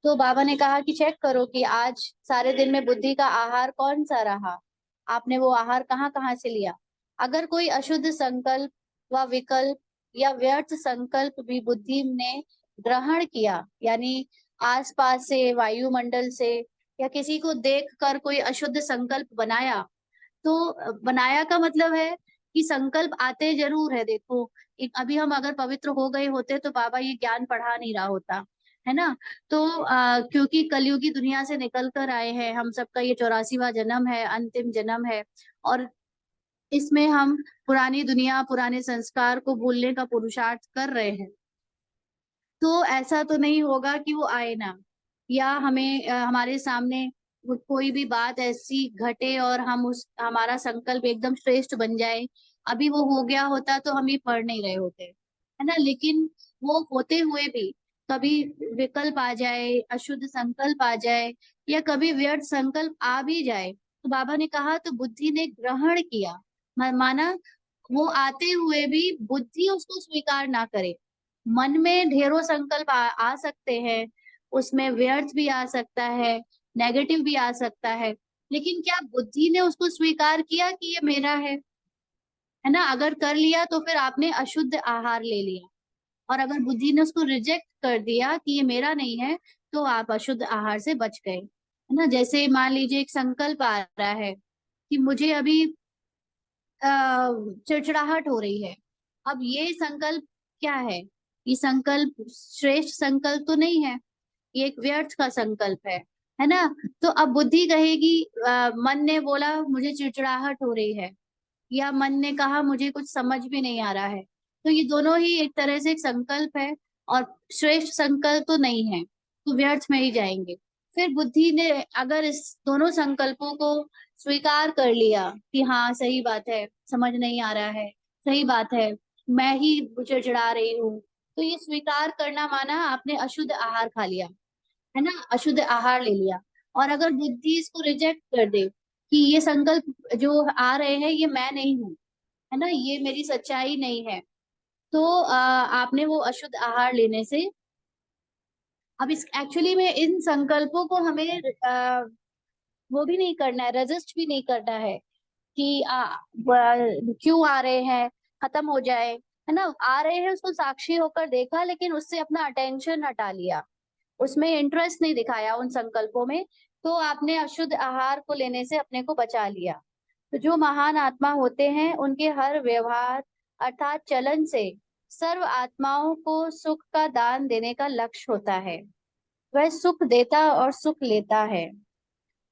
तो बाबा ने कहा कि चेक करो कि आज सारे दिन में बुद्धि का आहार कौन सा रहा, आपने वो आहार कहाँ कहाँ से लिया। अगर कोई अशुद्ध संकल्प व विकल्प या व्यर्थ संकल्प भी बुद्धि ने ग्रहण किया, यानी आसपास से, वायुमंडल से, या किसी को देखकर कोई अशुद्ध संकल्प बनाया, तो बनाया का मतलब है कि संकल्प आते जरूर है। देखो, अभी हम अगर पवित्र हो गए होते तो बाबा ये ज्ञान पढ़ा नहीं रहा होता, है ना। तो क्योंकि कलयुगी दुनिया से निकल कर आए हैं, हम सबका ये 84वां जन्म है, अंतिम जन्म है, और इसमें हम पुरानी दुनिया, पुराने संस्कार को भूलने का पुरुषार्थ कर रहे हैं। तो ऐसा तो नहीं होगा कि वो आए ना, या हमें हमारे सामने कोई भी बात ऐसी घटे और हम उस हमारा संकल्प एकदम श्रेष्ठ बन जाए। अभी वो हो गया होता तो हम ये पढ़ नहीं रहे होते, है ना। लेकिन वो होते हुए भी कभी विकल्प आ जाए, अशुद्ध संकल्प आ जाए, या कभी व्यर्थ संकल्प आ भी जाए, तो बाबा ने कहा तो बुद्धि ने ग्रहण किया, माना वो आते हुए भी बुद्धि उसको स्वीकार ना करे। मन में ढेरों संकल्प आ सकते हैं, उसमें व्यर्थ भी आ सकता है, नेगेटिव भी आ सकता है, लेकिन क्या बुद्धि ने उसको स्वीकार किया कि ये मेरा है ना। अगर कर लिया तो फिर आपने अशुद्ध आहार ले लिया, और अगर बुद्धि ने उसको रिजेक्ट कर दिया कि ये मेरा नहीं है, तो आप अशुद्ध आहार से बच गए, है ना। जैसे मान लीजिए एक संकल्प आ रहा है कि मुझे अभी चिड़चिड़ाहट हो रही है। अब ये संकल्प क्या है? ये संकल्प श्रेष्ठ संकल्प तो नहीं है, ये एक व्यर्थ का संकल्प है ना। तो अब बुद्धि कहेगी, मन ने बोला मुझे चिड़चिड़ाहट हो रही है, या मन ने कहा मुझे कुछ समझ में नहीं आ रहा है, तो ये दोनों ही एक तरह से एक संकल्प है, और श्रेष्ठ संकल्प तो नहीं है, तो व्यर्थ में ही जाएंगे। फिर बुद्धि ने अगर इस दोनों संकल्पों को स्वीकार कर लिया कि हाँ सही बात है, समझ नहीं आ रहा है, सही बात है, मैं ही चिड़चिड़ा रही हूँ, तो ये स्वीकार करना माना आपने अशुद्ध आहार खा लिया, है ना, अशुद्ध आहार ले लिया। और अगर बुद्धि इसको रिजेक्ट कर दे कि ये संकल्प जो आ रहे हैं ये मैं नहीं हूँ, है ना, ये मेरी सच्चाई नहीं है, तो आपने वो अशुद्ध आहार लेने से, अब इस एक्चुअली में इन संकल्पों को हमें वो भी नहीं करना है, रेजिस्ट भी नहीं करना है कि क्यों आ रहे हैं, खत्म हो जाए, है ना। आ रहे हैं उसको साक्षी होकर देखा, लेकिन उससे अपना अटेंशन हटा लिया, उसमें इंटरेस्ट नहीं दिखाया उन संकल्पों में, तो आपने अशुद्ध आहार को लेने से अपने को बचा लिया। तो जो महान आत्मा होते हैं उनके हर व्यवहार अर्थात चलन से सर्व आत्माओं को सुख का दान देने का लक्ष्य होता है। वह सुख देता और सुख लेता है।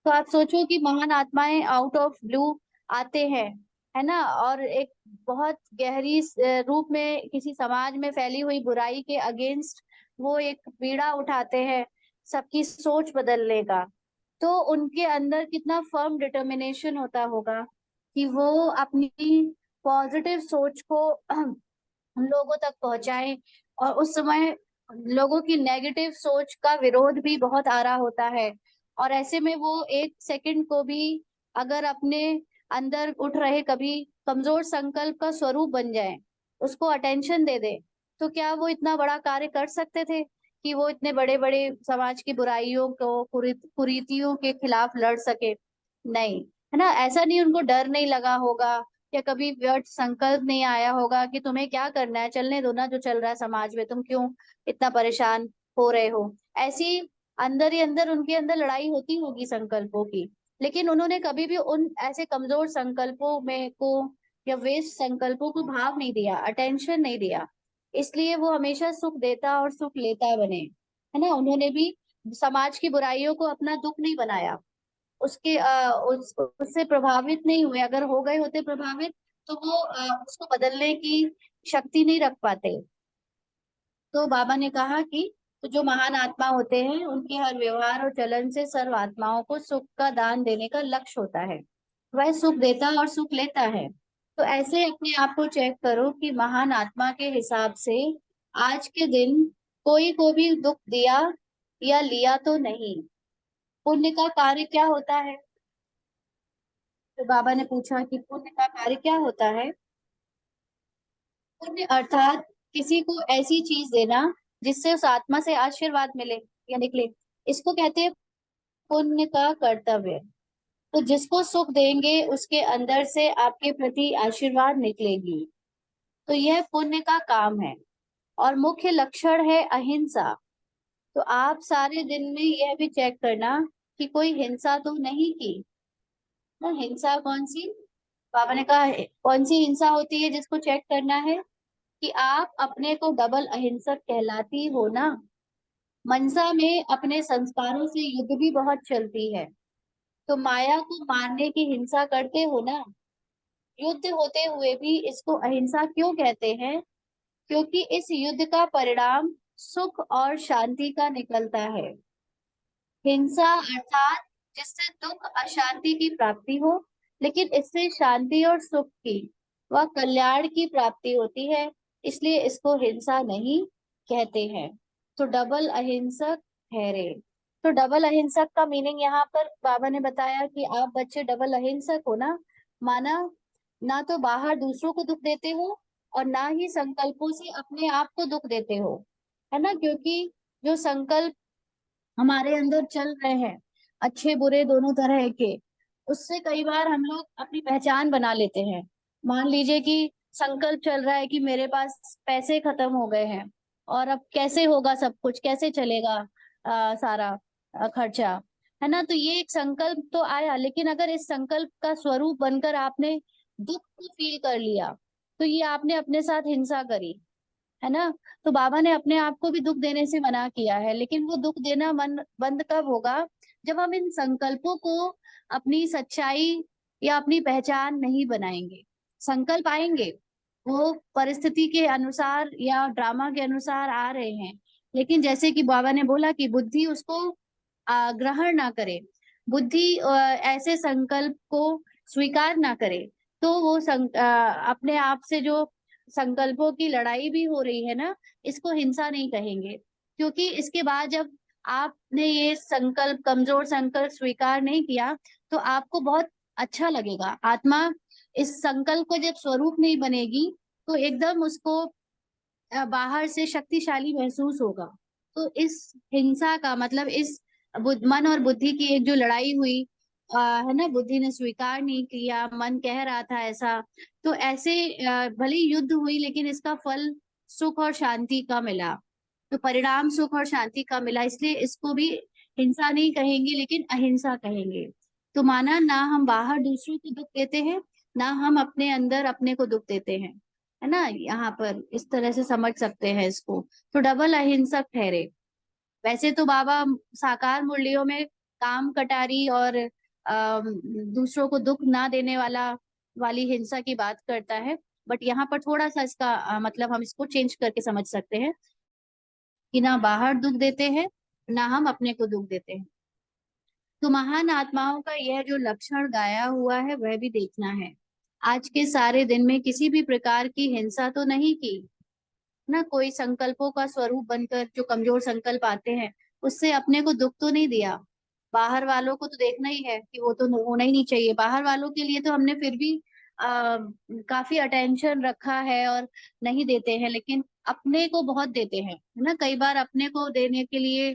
तो आप सोचो कि महान आत्माएं आउट ऑफ ब्लू आते हैं, है ना, और एक बहुत गहरी रूप में किसी समाज में फैली हुई बुराई के अगेंस्ट वो एक बीड़ा उठाते हैं सबकी सोच बदलने का। तो उनके अंदर कितना फर्म डिटर्मिनेशन होता होगा कि वो अपनी पॉजिटिव सोच को हम लोगों तक पहुंचाएं। और उस समय लोगों की नेगेटिव सोच का विरोध भी बहुत आ रहा होता है। और ऐसे में वो एक सेकंड को भी अगर अपने अंदर उठ रहे कभी कमजोर संकल्प का स्वरूप बन जाए, उसको अटेंशन दे दे, तो क्या वो इतना बड़ा कार्य कर सकते थे कि वो इतने बड़े बड़े समाज की बुराइयों को कुरीतियों के खिलाफ लड़ सके? नहीं, है ना। ऐसा नहीं उनको डर नहीं लगा होगा या कभी व्यर्थ संकल्प नहीं आया होगा कि तुम्हें क्या करना है, चलने दो ना जो चल रहा है समाज में, तुम क्यों इतना परेशान हो रहे हो। ऐसी अंदर ही अंदर उनके अंदर लड़ाई होती होगी संकल्पों की। लेकिन उन्होंने कभी भी उन ऐसे कमजोर संकल्पों में को या वेस्ट संकल्पों को भाव नहीं दिया, अटेंशन नहीं दिया। इसलिए वो हमेशा सुख देता और सुख लेता बने, है ना। उन्होंने भी समाज की बुराइयों को अपना दुख नहीं बनाया, उससे प्रभावित नहीं हुए। अगर हो गए होते प्रभावित तो वो उसको बदलने की शक्ति नहीं रख पाते। तो बाबा ने कहा कि तो जो महान आत्मा होते हैं उनके हर व्यवहार और चलन से सर्व आत्माओं को सुख का दान देने का लक्ष्य होता है। वह सुख देता और सुख लेता है। तो ऐसे अपने आप को चेक करो कि महान आत्मा के हिसाब से आज के दिन कोई को भी दुख दिया या लिया तो नहीं। पुण्य का कार्य क्या होता है? तो बाबा ने पूछा कि पुण्य का कार्य क्या होता है? पुण्य अर्थात किसी को ऐसी चीज देना जिससे उस आत्मा से आशीर्वाद मिले या निकले, इसको कहते हैं पुण्य का कर्तव्य। तो जिसको सुख देंगे उसके अंदर से आपके प्रति आशीर्वाद निकलेगी। तो यह पुण्य का काम है। और मुख्य लक्षण है अहिंसा। तो आप सारे दिन में यह भी चेक करना कि कोई हिंसा तो नहीं की ना। हिंसा कौन सी? बाबा ने कहा कौन सी हिंसा होती है जिसको चेक करना है कि आप अपने को डबल अहिंसक कहलाती हो ना। मनसा में अपने संस्कारों से युद्ध भी बहुत चलती है। तो माया को मारने की हिंसा करते हो ना। युद्ध होते हुए भी इसको अहिंसा क्यों कहते हैं? क्योंकि इस युद्ध का परिणाम सुख और शांति का निकलता है। हिंसा अर्थात जिससे दुख अशांति की प्राप्ति हो, लेकिन इससे शांति और सुख की व कल्याण की प्राप्ति होती है। इसलिए इसको हिंसा नहीं कहते हैं। तो डबल अहिंसक ठहरे। तो डबल अहिंसक का मीनिंग यहाँ पर बाबा ने बताया कि आप बच्चे डबल अहिंसक हो ना। माना ना तो बाहर दूसरों को दुख देते हो और ना ही संकल्पों से अपने आप को दुख देते हो, है ना। क्योंकि जो संकल्प हमारे अंदर चल रहे हैं अच्छे बुरे दोनों तरह के, उससे कई बार हम लोग अपनी पहचान बना लेते हैं। मान लीजिए कि संकल्प चल रहा है कि मेरे पास पैसे खत्म हो गए हैं और अब कैसे होगा सब कुछ, कैसे चलेगा सारा खर्चा, है ना। तो ये एक संकल्प तो आया, लेकिन अगर इस संकल्प का स्वरूप बनकर आपने दुख को फील कर लिया तो ये आपने अपने साथ हिंसा करी, है ना। तो बाबा ने अपने आप को भी दुख देने से मना किया है। लेकिन वो दुख देना मन बंद कब होगा? जब हम इन संकल्पों को अपनी सच्चाई या अपनी पहचान नहीं बनाएंगे। संकल्प आएंगे, वो परिस्थिति के अनुसार या ड्रामा के अनुसार आ रहे हैं, लेकिन जैसे कि बाबा ने बोला कि बुद्धि उसको ग्रहण ना करे, बुद्धि ऐसे संकल्प को स्वीकार ना करे, तो वो अपने आप से जो संकल्पों की लड़ाई भी हो रही है ना, इसको हिंसा नहीं कहेंगे। क्योंकि इसके बाद जब आपने ये संकल्प, कमजोर संकल्प स्वीकार नहीं किया तो आपको बहुत अच्छा लगेगा। आत्मा इस संकल्प को जब स्वरूप नहीं बनेगी तो एकदम उसको बाहर से शक्तिशाली महसूस होगा। तो इस हिंसा का मतलब इस मन और बुद्धि की एक जो लड़ाई हुई, है ना, बुद्धि ने स्वीकार नहीं किया, मन कह रहा था ऐसा, तो ऐसे भले ही युद्ध हुई लेकिन इसका फल सुख और शांति का मिला। तो परिणाम सुख और शांति का मिला, इसलिए इसको भी हिंसा नहीं कहेंगे लेकिन अहिंसा कहेंगे। तो माना ना हम बाहर दूसरों को दुख देते हैं, ना हम अपने अंदर अपने को दुख देते हैं, है ना। यहाँ पर इस तरह से समझ सकते हैं इसको। तो डबल अहिंसक ठहरे। वैसे तो बाबा साकार मुरलियों में काम कटारी और दूसरों को दुख ना देने वाली हिंसा की बात करता है। बट यहाँ पर थोड़ा सा इसका मतलब हम इसको चेंज करके समझ सकते हैं कि ना बाहर दुख देते हैं, ना हम अपने को दुख देते हैं। तो महान आत्माओं का यह जो लक्षण गाया हुआ है वह भी देखना है। आज के सारे दिन में किसी भी प्रकार की हिंसा तो नहीं की ना, कोई संकल्पों का स्वरूप बनकर जो कमजोर संकल्प आते हैं उससे अपने को दुख तो नहीं दिया। बाहर वालों को तो देखना ही है कि वो तो होना ही नहीं चाहिए, बाहर वालों के लिए तो हमने फिर भी आ, काफी अटेंशन रखा है और नहीं देते हैं, लेकिन अपने को बहुत देते हैं, है ना। कई बार अपने को देने के लिए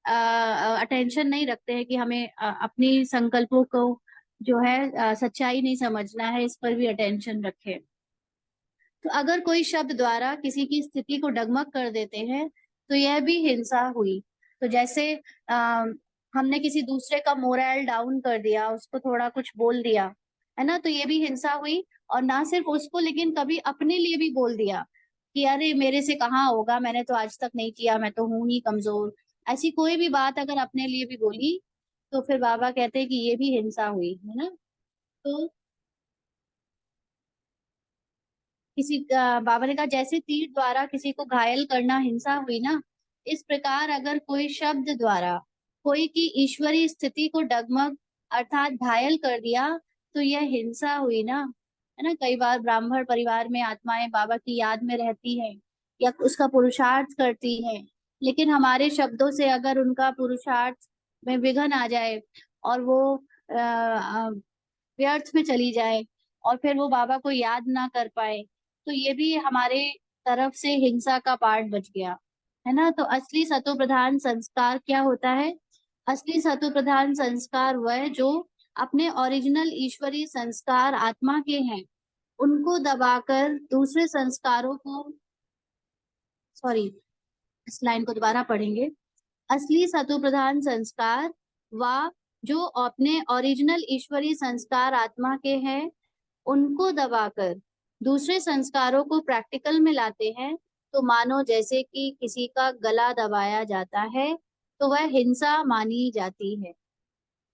अटेंशन नहीं रखते हैं कि हमें अपनी संकल्पों को जो है सच्चाई नहीं समझना है, इस पर भी अटेंशन रखें। तो अगर कोई शब्द द्वारा किसी की स्थिति को डगमग कर देते हैं तो यह भी हिंसा हुई। तो जैसे आ, हमने किसी दूसरे का मोरल डाउन कर दिया, उसको थोड़ा कुछ बोल दिया, है ना, तो ये भी हिंसा हुई। और ना सिर्फ उसको, लेकिन कभी अपने लिए भी बोल दिया कि अरे मेरे से कहाँ होगा, मैंने तो आज तक नहीं किया, मैं तो हूं ही कमजोर। ऐसी कोई भी बात अगर अपने लिए भी बोली तो फिर बाबा कहते हैं कि ये भी हिंसा हुई, है ना। तो बाबा ने कहा जैसे तीर द्वारा किसी को घायल करना हिंसा हुई ना, इस प्रकार अगर कोई शब्द द्वारा कोई की ईश्वरीय स्थिति को डगमग अर्थात घायल कर दिया तो यह हिंसा हुई ना, है ना। कई बार ब्राह्मण परिवार में आत्माएं बाबा की याद में रहती हैं या उसका पुरुषार्थ करती हैं, लेकिन हमारे शब्दों से अगर उनका पुरुषार्थ में विघ्न आ जाए और वो व्यर्थ में चली जाए और फिर वो बाबा को याद ना कर पाए, तो ये भी हमारे तरफ से हिंसा का पार्ट बच गया, है ना। तो असली सतो प्रधान संस्कार क्या होता है? असली सतो प्रधान संस्कार वह जो अपने ओरिजिनल ईश्वरीय संस्कार आत्मा के हैं उनको दबाकर दूसरे संस्कारों को, सॉरी, इस लाइन को दोबारा पढ़ेंगे। असली सतो प्रधान संस्कार व जो अपने ओरिजिनल ईश्वरीय संस्कार आत्मा के हैं उनको दबाकर दूसरे संस्कारों को प्रैक्टिकल में लाते हैं, तो मानो जैसे कि किसी का गला दबाया जाता है तो वह हिंसा मानी जाती है।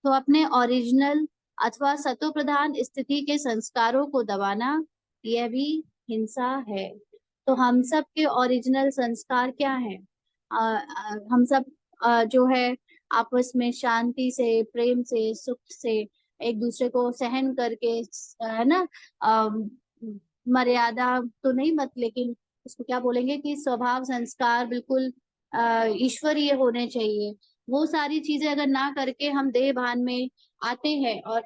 तो अपने ओरिजिनल अथवा सतो प्रधान स्थिति के संस्कारों को दबाना यह भी हिंसा है। तो हम सब के ओरिजिनल संस्कार क्या है? हम सब जो है आपस में शांति से, प्रेम से, सुख से, एक दूसरे को सहन करके, है ना, मर्यादा तो नहीं मत, लेकिन उसको क्या बोलेंगे कि स्वभाव संस्कार बिल्कुल ईश्वरीय होने चाहिए। वो सारी चीजें अगर ना करके हम देह भान में आते हैं और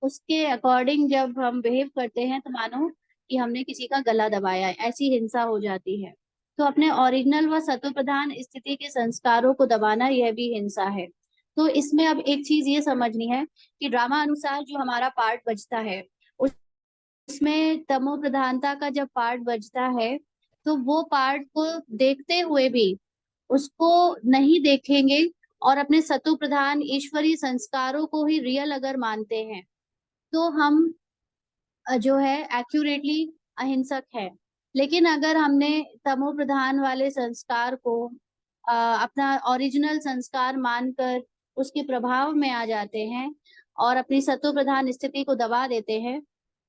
उसके अकॉर्डिंग जब हम बिहेव करते हैं तो मानो कि हमने किसी का गला दबाया है, ऐसी हिंसा हो जाती है। तो अपने ओरिजिनल व सतो प्रधान स्थिति के संस्कारों को दबाना यह भी हिंसा है। तो इसमें अब एक चीज ये समझनी है कि ड्रामा अनुसार जो हमारा पार्ट बचता है उसमें तमो प्रधानता का जब पार्ट बचता है तो वो पार्ट को देखते हुए भी उसको नहीं देखेंगे और अपने सतो प्रधान ईश्वरीय संस्कारों को ही रियल अगर मानते हैं तो हम जो है एक्यूरेटली अहिंसक है। लेकिन अगर हमने तमो प्रधान वाले संस्कार को अपना ओरिजिनल संस्कार मानकर उसके प्रभाव में आ जाते हैं और अपनी सतो प्रधान स्थिति को दबा देते हैं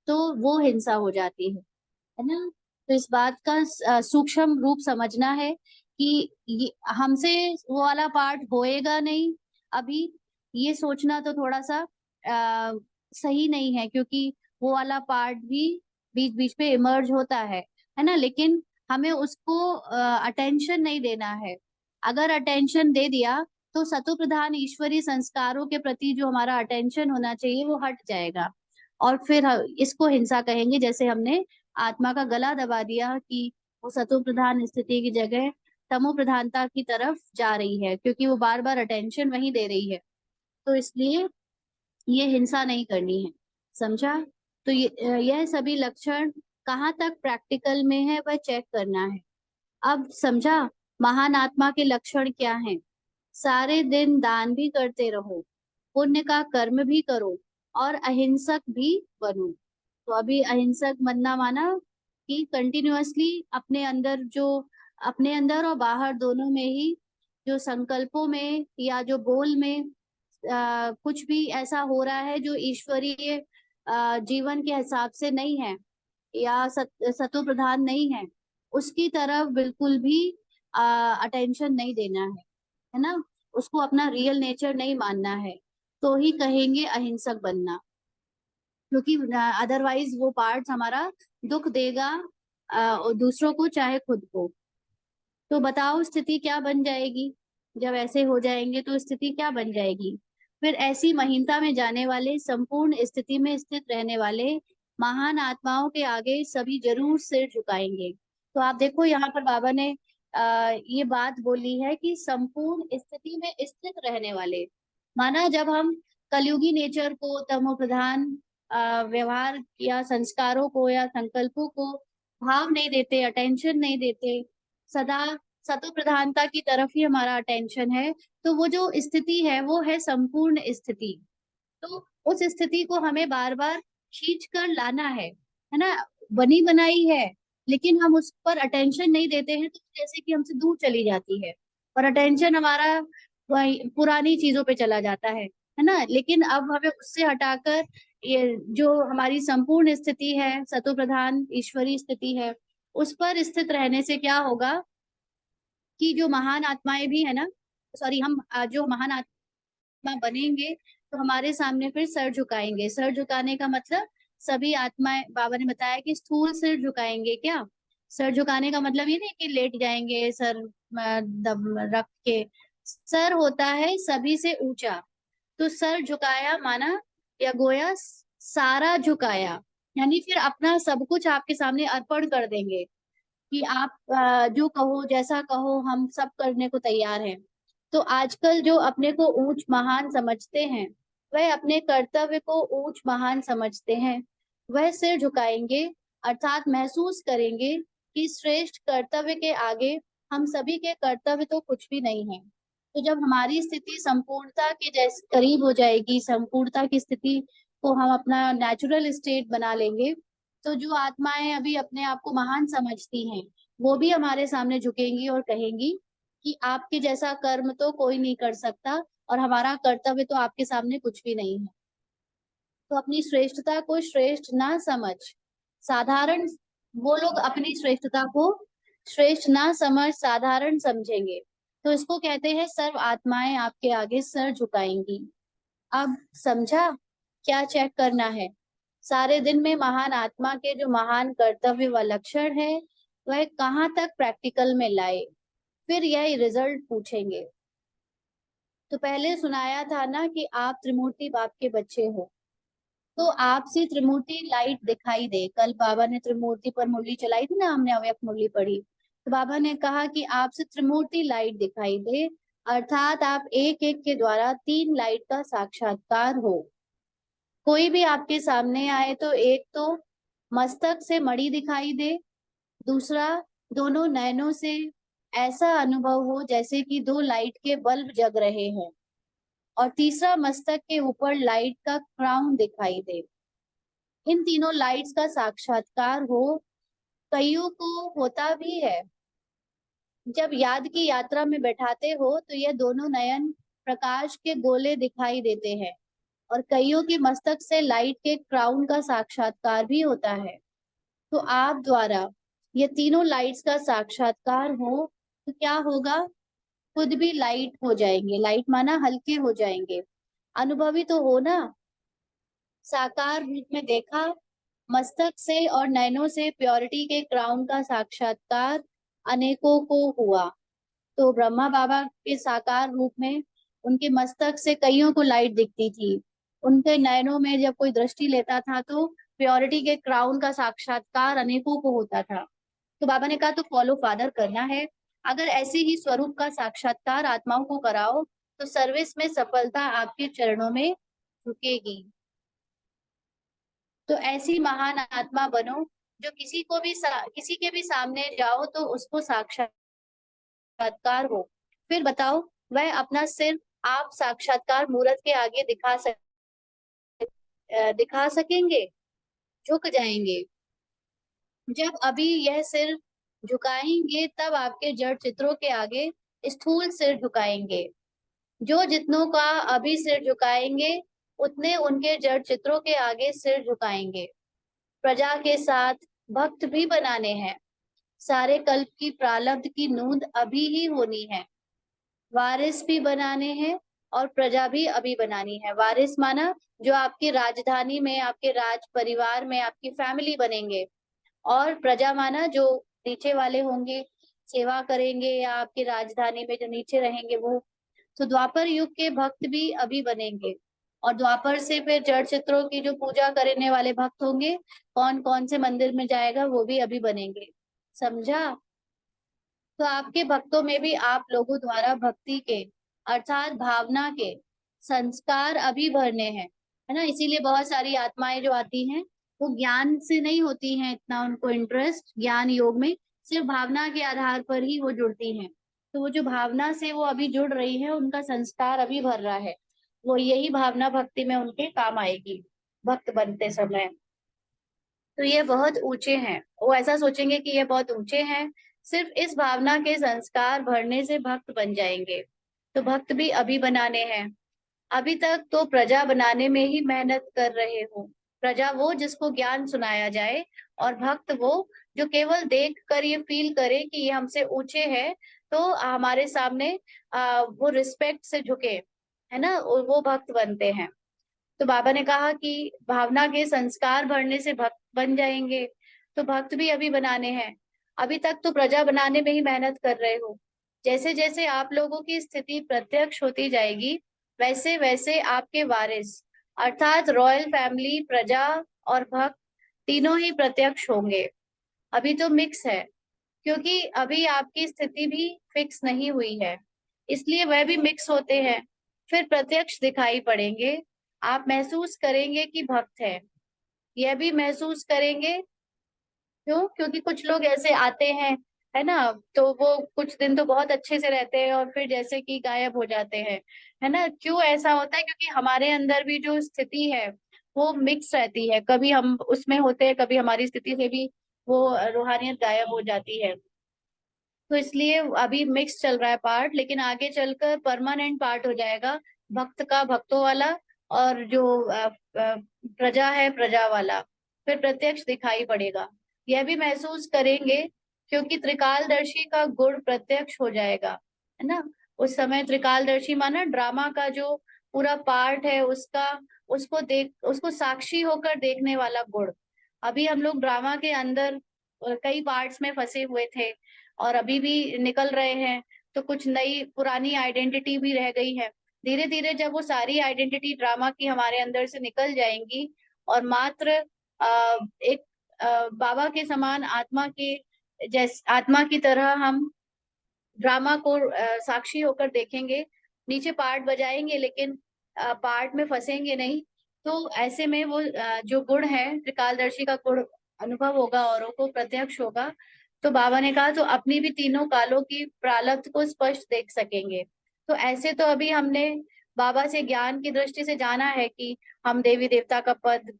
तो वो हिंसा हो जाती है ना। तो इस बात का सूक्ष्म रूप समझना है कि हमसे वो वाला पार्ट होएगा नहीं अभी, ये सोचना तो थोड़ा सा सही नहीं है, क्योंकि वो वाला पार्ट भी बीच बीच में इमर्ज होता है ना। लेकिन हमें उसको अटेंशन नहीं देना है। अगर अटेंशन दे दिया तो सतो प्रधान ईश्वरीय संस्कारों के प्रति जो हमारा अटेंशन होना चाहिए वो हट जाएगा और फिर इसको हिंसा कहेंगे। जैसे हमने आत्मा का गला दबा दिया कि वो सतो प्रधान स्थिति की जगह तमो प्रधानता की तरफ जा रही है, क्योंकि वो बार बार अटेंशन वहीं दे रही है। तो इसलिए ये हिंसा नहीं करनी है, समझा। तो यह सभी लक्षण कहाँ तक प्रैक्टिकल में है वह चेक करना है। अब समझा महान आत्मा के लक्षण क्या हैं? सारे दिन दान भी करते रहो, पुण्य का कर्म भी करो और अहिंसक भी बनो। तो अभी अहिंसक बनना माना कि कंटिन्यूअसली अपने अंदर और बाहर दोनों में ही, जो संकल्पों में या जो बोल में कुछ भी ऐसा हो रहा है जो ईश्वरीय जीवन के हिसाब से नहीं है या सतो प्रधान नहीं है, उसकी तरफ बिल्कुल भी अटेंशन नहीं देना है ना। उसको अपना रियल नेचर नहीं मानना है, तो ही कहेंगे अहिंसक बनना, क्योंकि अदरवाइज वो पार्ट हमारा दुख देगा, और दूसरों को चाहे खुद को। तो बताओ स्थिति क्या बन जाएगी जब ऐसे हो जाएंगे, तो स्थिति क्या बन जाएगी। फिर ऐसी महीनता में जाने वाले, संपूर्ण स्थिति में स्थित रहने वाले महान आत्माओं के आगे सभी जरूर सिर झुकाएंगे। तो आप देखो यहाँ पर बाबा ने ये बात बोली है कि संपूर्ण स्थिति में स्थित रहने वाले, माना जब हम कलयुगी नेचर को, तमो प्रधान व्यवहार या संस्कारों को या संकल्पों को भाव नहीं देते, अटेंशन नहीं देते, सदा सतो प्रधानता की तरफ ही हमारा अटेंशन है, तो वो जो स्थिति है वो है संपूर्ण स्थिति। तो उस स्थिति को हमें बार बार खींच कर लाना है ना। बनी बनाई है, लेकिन हम उस पर अटेंशन नहीं देते हैं, तो जैसे कि हमसे दूर चली जाती है और अटेंशन हमारा पुरानी चीजों पे चला जाता है ना। लेकिन अब हमें उससे हटाकर ये जो हमारी संपूर्ण स्थिति है, सतो प्रधान ईश्वरी स्थिति है, उस पर स्थित रहने से क्या होगा कि जो महान आत्माएं भी है ना, सॉरी, हम जो महान आत्मा बनेंगे तो हमारे सामने फिर सर झुकाएंगे। सर झुकाने का मतलब सभी आत्माएं, बाबा ने बताया कि स्थूल सिर झुकाएंगे क्या। सर झुकाने का मतलब ये नहीं कि लेट जाएंगे सर दम रख के। सर होता है सभी से ऊंचा। तो सर झुकाया माना या गोया सारा झुकाया, यानी फिर अपना सब कुछ आपके सामने अर्पण कर देंगे कि आप जो कहो, जैसा कहो, हम सब करने को तैयार हैं। तो आजकल जो अपने को ऊंच महान समझते हैं, वह अपने कर्तव्य को ऊंच महान समझते हैं। वह सिर झुकाएंगे, अर्थात महसूस करेंगे कि श्रेष्ठ कर्तव्य के आगे हम सभी के कर्तव्य तो कुछ भी नहीं है। तो जब हमारी स्थिति संपूर्णता के जैसे करीब हो जाएगी, संपूर्णता की स्थिति को हम अपना नेचुरल स्टेट बना लेंगे, तो जो आत्माएं अभी अपने आप को महान समझती हैं, वो भी हमारे सामने झुकेंगी और कहेंगी कि आपके जैसा कर्म तो कोई नहीं कर सकता और हमारा कर्तव्य तो आपके सामने कुछ भी नहीं है। तो अपनी श्रेष्ठता को श्रेष्ठ ना समझ, साधारण, वो लोग अपनी श्रेष्ठता को श्रेष्ठ ना समझ साधारण समझेंगे। तो इसको कहते हैं सर्व आत्माएं आपके आगे सर झुकाएंगी। अब समझा क्या चेक करना है। सारे दिन में महान आत्मा के जो महान कर्तव्य व लक्षण है, वह कहाँ तक प्रैक्टिकल में लाए, फिर यह रिजल्ट पूछेंगे। तो पहले सुनाया था ना कि आप त्रिमूर्ति बाप के बच्चे हो, तो आपसे त्रिमूर्ति लाइट दिखाई दे। कल बाबा ने त्रिमूर्ति पर मुरली चलाई थी ना, हमने अव्यक्त मुरली पढ़ी, तो बाबा ने कहा कि आपसे त्रिमूर्ति लाइट दिखाई दे, अर्थात आप एक एक के द्वारा तीन लाइट का साक्षात्कार हो। कोई भी आपके सामने आए तो एक तो मस्तक से मणि दिखाई दे, दूसरा दोनों नयनों से ऐसा अनुभव हो जैसे कि दो लाइट के बल्ब जग रहे हैं, और तीसरा मस्तक के ऊपर लाइट का क्राउन दिखाई दे। इन तीनों लाइट्स का साक्षात्कार हो। कईयों को होता भी है, जब याद की यात्रा में बैठाते हो तो ये दोनों नयन प्रकाश के गोले दिखाई देते हैं, और कईयों के मस्तक से लाइट के क्राउन का साक्षात्कार भी होता है। तो आप द्वारा ये तीनों लाइट्स का साक्षात्कार हो तो क्या होगा, खुद भी लाइट हो जाएंगे। लाइट माना हल्के हो जाएंगे, अनुभवी तो हो ना। साकार रूप में देखा, मस्तक से और नैनों से प्योरिटी के क्राउन का साक्षात्कार अनेकों को हुआ। तो ब्रह्मा बाबा के साकार रूप में उनके मस्तक से कईयों को लाइट दिखती थी, उनके नयनों में जब कोई दृष्टि लेता था तो प्योरिटी के क्राउन का साक्षात्कार अनेकों को होता था। तो बाबा ने कहा तो फॉलो फादर करना है। अगर ऐसे ही स्वरूप का साक्षात्कार आत्माओं को कराओ तो सर्विस में सफलता आपके चरणों में झुकेगी। तो ऐसी महान आत्मा बनो जो किसी के भी सामने जाओ तो उसको साक्षात्कार हो। फिर बताओ, वह अपना सिर आप साक्षात्कार मूर्त के आगे दिखा सकेंगे, झुक जाएंगे। जब अभी यह सिर झुकाएंगे तब आपके जड़ चित्रों के आगे स्थूल सिर झुकाएंगे। जो जितनों का अभी सिर झुकाएंगे उतने उनके जड़ चित्रों के आगे सिर झुकाएंगे। प्रजा के साथ भक्त भी बनाने हैं। सारे कल्प की प्रारब्ध की नूंद अभी ही होनी है। वारिस भी बनाने हैं और प्रजा भी अभी बनानी है। वारिस माना जो आपकी राजधानी में, आपके राज परिवार में आपकी फैमिली बनेंगे, और प्रजा माना जो नीचे वाले होंगे, सेवा करेंगे या आपकी राजधानी में जो नीचे रहेंगे वो। तो द्वापर युग के भक्त भी अभी बनेंगे, और द्वापर से फिर जड़ चित्रों की जो पूजा करने वाले भक्त होंगे, कौन कौन से मंदिर में जाएगा वो भी अभी बनेंगे। समझा? तो आपके भक्तों में भी आप लोगों द्वारा भक्ति के अर्थात भावना के संस्कार अभी भरने हैं, है ना। इसीलिए बहुत सारी आत्माएं जो आती हैं वो ज्ञान से नहीं होती हैं, इतना उनको इंटरेस्ट ज्ञान योग में, सिर्फ भावना के आधार पर ही वो जुड़ती हैं। तो वो जो भावना से वो अभी जुड़ रही है उनका संस्कार अभी भर रहा है, वो यही भावना भक्ति में उनके काम आएगी भक्त बनते समय। तो ये बहुत ऊंचे हैं, वो ऐसा सोचेंगे कि ये बहुत ऊंचे हैं, सिर्फ इस भावना के संस्कार भरने से भक्त बन जाएंगे। तो भक्त भी अभी बनाने हैं। अभी तक तो प्रजा बनाने में ही मेहनत कर रहे हो। प्रजा वो जिसको ज्ञान सुनाया जाए, और भक्त वो जो केवल देख कर ये फील करे कि ये हमसे ऊंचे है, तो हमारे सामने वो रिस्पेक्ट से झुके, है ना, और वो भक्त बनते हैं। तो बाबा ने कहा कि भावना के संस्कार भरने से भक्त बन जाएंगे। तो भक्त भी अभी बनाने हैं। अभी तक तो प्रजा बनाने में ही मेहनत कर रहे हो। जैसे जैसे आप लोगों की स्थिति प्रत्यक्ष होती जाएगी, वैसे वैसे आपके वारिस अर्थात रॉयल फैमिली, प्रजा और भक्त तीनों ही प्रत्यक्ष होंगे। अभी तो मिक्स है, क्योंकि अभी आपकी स्थिति भी फिक्स नहीं हुई है, इसलिए वह भी मिक्स होते हैं। फिर प्रत्यक्ष दिखाई पड़ेंगे। आप महसूस करेंगे कि भक्त है, यह भी महसूस करेंगे। क्यों? क्योंकि कुछ लोग ऐसे आते हैं, है ना, तो वो कुछ दिन तो बहुत अच्छे से रहते हैं और फिर जैसे कि गायब हो जाते हैं, है ना। क्यों ऐसा होता है? क्योंकि हमारे अंदर भी जो स्थिति है वो मिक्स रहती है, कभी हम उसमें होते हैं, कभी हमारी स्थिति से भी वो रूहानियत गायब हो जाती है। तो इसलिए अभी मिक्स चल रहा है पार्ट, लेकिन आगे चलकर परमानेंट पार्ट हो जाएगा भक्त का, भक्तों वाला, और जो प्रजा है प्रजा वाला। फिर प्रत्यक्ष दिखाई पड़ेगा, यह भी महसूस करेंगे, क्योंकि त्रिकालदर्शी का गुण प्रत्यक्ष हो जाएगा, है ना। उस समय त्रिकालदर्शी माना ड्रामा का जो पूरा पार्ट है उसका, उसको साक्षी होकर देखने वाला गुण। अभी हम लोग ड्रामा के अंदर कई पार्ट्स में फंसे हुए थे, और अभी भी निकल रहे हैं। तो कुछ नई पुरानी आइडेंटिटी भी रह गई है। धीरे धीरे जब वो सारी आइडेंटिटी ड्रामा की हमारे अंदर से निकल जाएंगी, और मात्र एक बाबा के समान आत्मा के आत्मा की तरह हम ड्रामा को साक्षी होकर देखेंगे। नीचे पार्ट बजाएंगे लेकिन पार्ट में फंसेंगे नहीं। तो ऐसे में वो जो गुण है त्रिकालदर्शी का गुण अनुभव होगा, औरों को प्रत्यक्ष होगा। तो बाबा ने कहा तो अपनी भी तीनों कालों की प्रारब्ध को स्पष्ट देख सकेंगे। तो ऐसे तो अभी हमने बाबा से ज्ञान की दृष्टि से जाना है कि हम देवी देवता का पद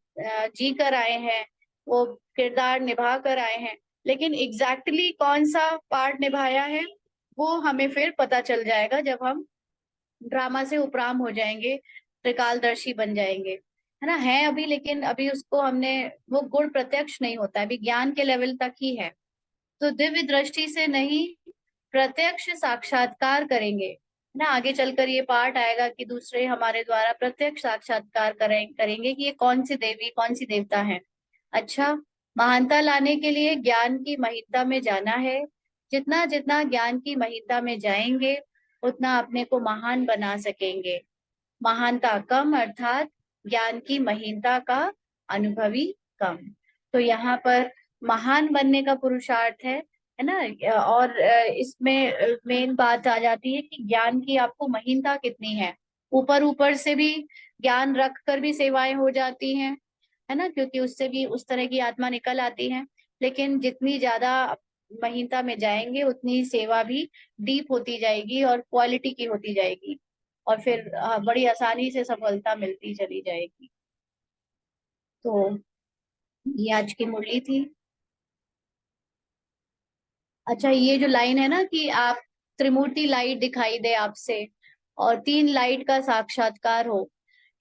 जी कर आए हैं, वो किरदार निभा कर आए हैं, लेकिन एग्जैक्टली कौन सा पार्ट निभाया है वो हमें फिर पता चल जाएगा जब हम ड्रामा से उपराम हो जाएंगे, त्रिकालदर्शी बन जाएंगे, है ना। है अभी, लेकिन अभी उसको हमने, वो गुण प्रत्यक्ष नहीं होता है, अभी ज्ञान के लेवल तक ही है। तो दिव्य दृष्टि से नहीं, प्रत्यक्ष साक्षात्कार करेंगे, है ना। आगे चलकर ये पार्ट आएगा कि दूसरे हमारे द्वारा प्रत्यक्ष साक्षात्कार करेंगे कि ये कौन सी देवी कौन सी देवता है। अच्छा, महानता लाने के लिए ज्ञान की महिता में जाना है। जितना जितना ज्ञान की महिता में जाएंगे उतना अपने को महान बना सकेंगे। महानता कम अर्थात ज्ञान की महीनता का अनुभवी कम। तो यहाँ पर महान बनने का पुरुषार्थ है ना। और इसमें मेन बात आ जाती है कि ज्ञान की आपको महीनता कितनी है। ऊपर ऊपर से भी ज्ञान रख कर भी सेवाएं हो जाती हैं, है ना, क्योंकि उससे भी उस तरह की आत्मा निकल आती है। लेकिन जितनी ज्यादा महीनता में जाएंगे उतनी सेवा भी डीप होती जाएगी और क्वालिटी की होती जाएगी। और फिर बड़ी आसानी से सफलता मिलती चली जाएगी। तो ये आज की मुरली थी। अच्छा, ये जो लाइन है ना कि आप त्रिमूर्ति लाइट दिखाई दे आपसे और तीन लाइट का साक्षात्कार हो,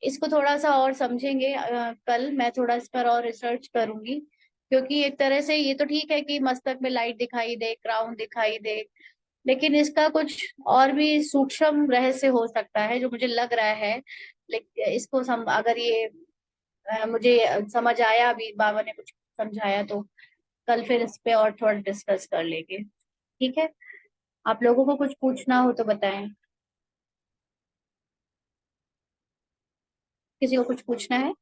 इसको थोड़ा सा और समझेंगे। कल मैं थोड़ा इस पर और रिसर्च करूंगी, क्योंकि एक तरह से ये तो ठीक है कि मस्तक में लाइट दिखाई दे, क्राउन दिखाई दे, लेकिन इसका कुछ और भी सूक्ष्म रहस्य हो सकता है जो मुझे लग रहा है। लेकिन इसको अगर ये मुझे समझ आया, अभी बाबा ने कुछ समझाया, तो कल फिर इस पे और थोड़ा डिस्कस कर लेंगे। ठीक है। आप लोगों को कुछ पूछना हो तो बताएं। किसी को कुछ पूछना है?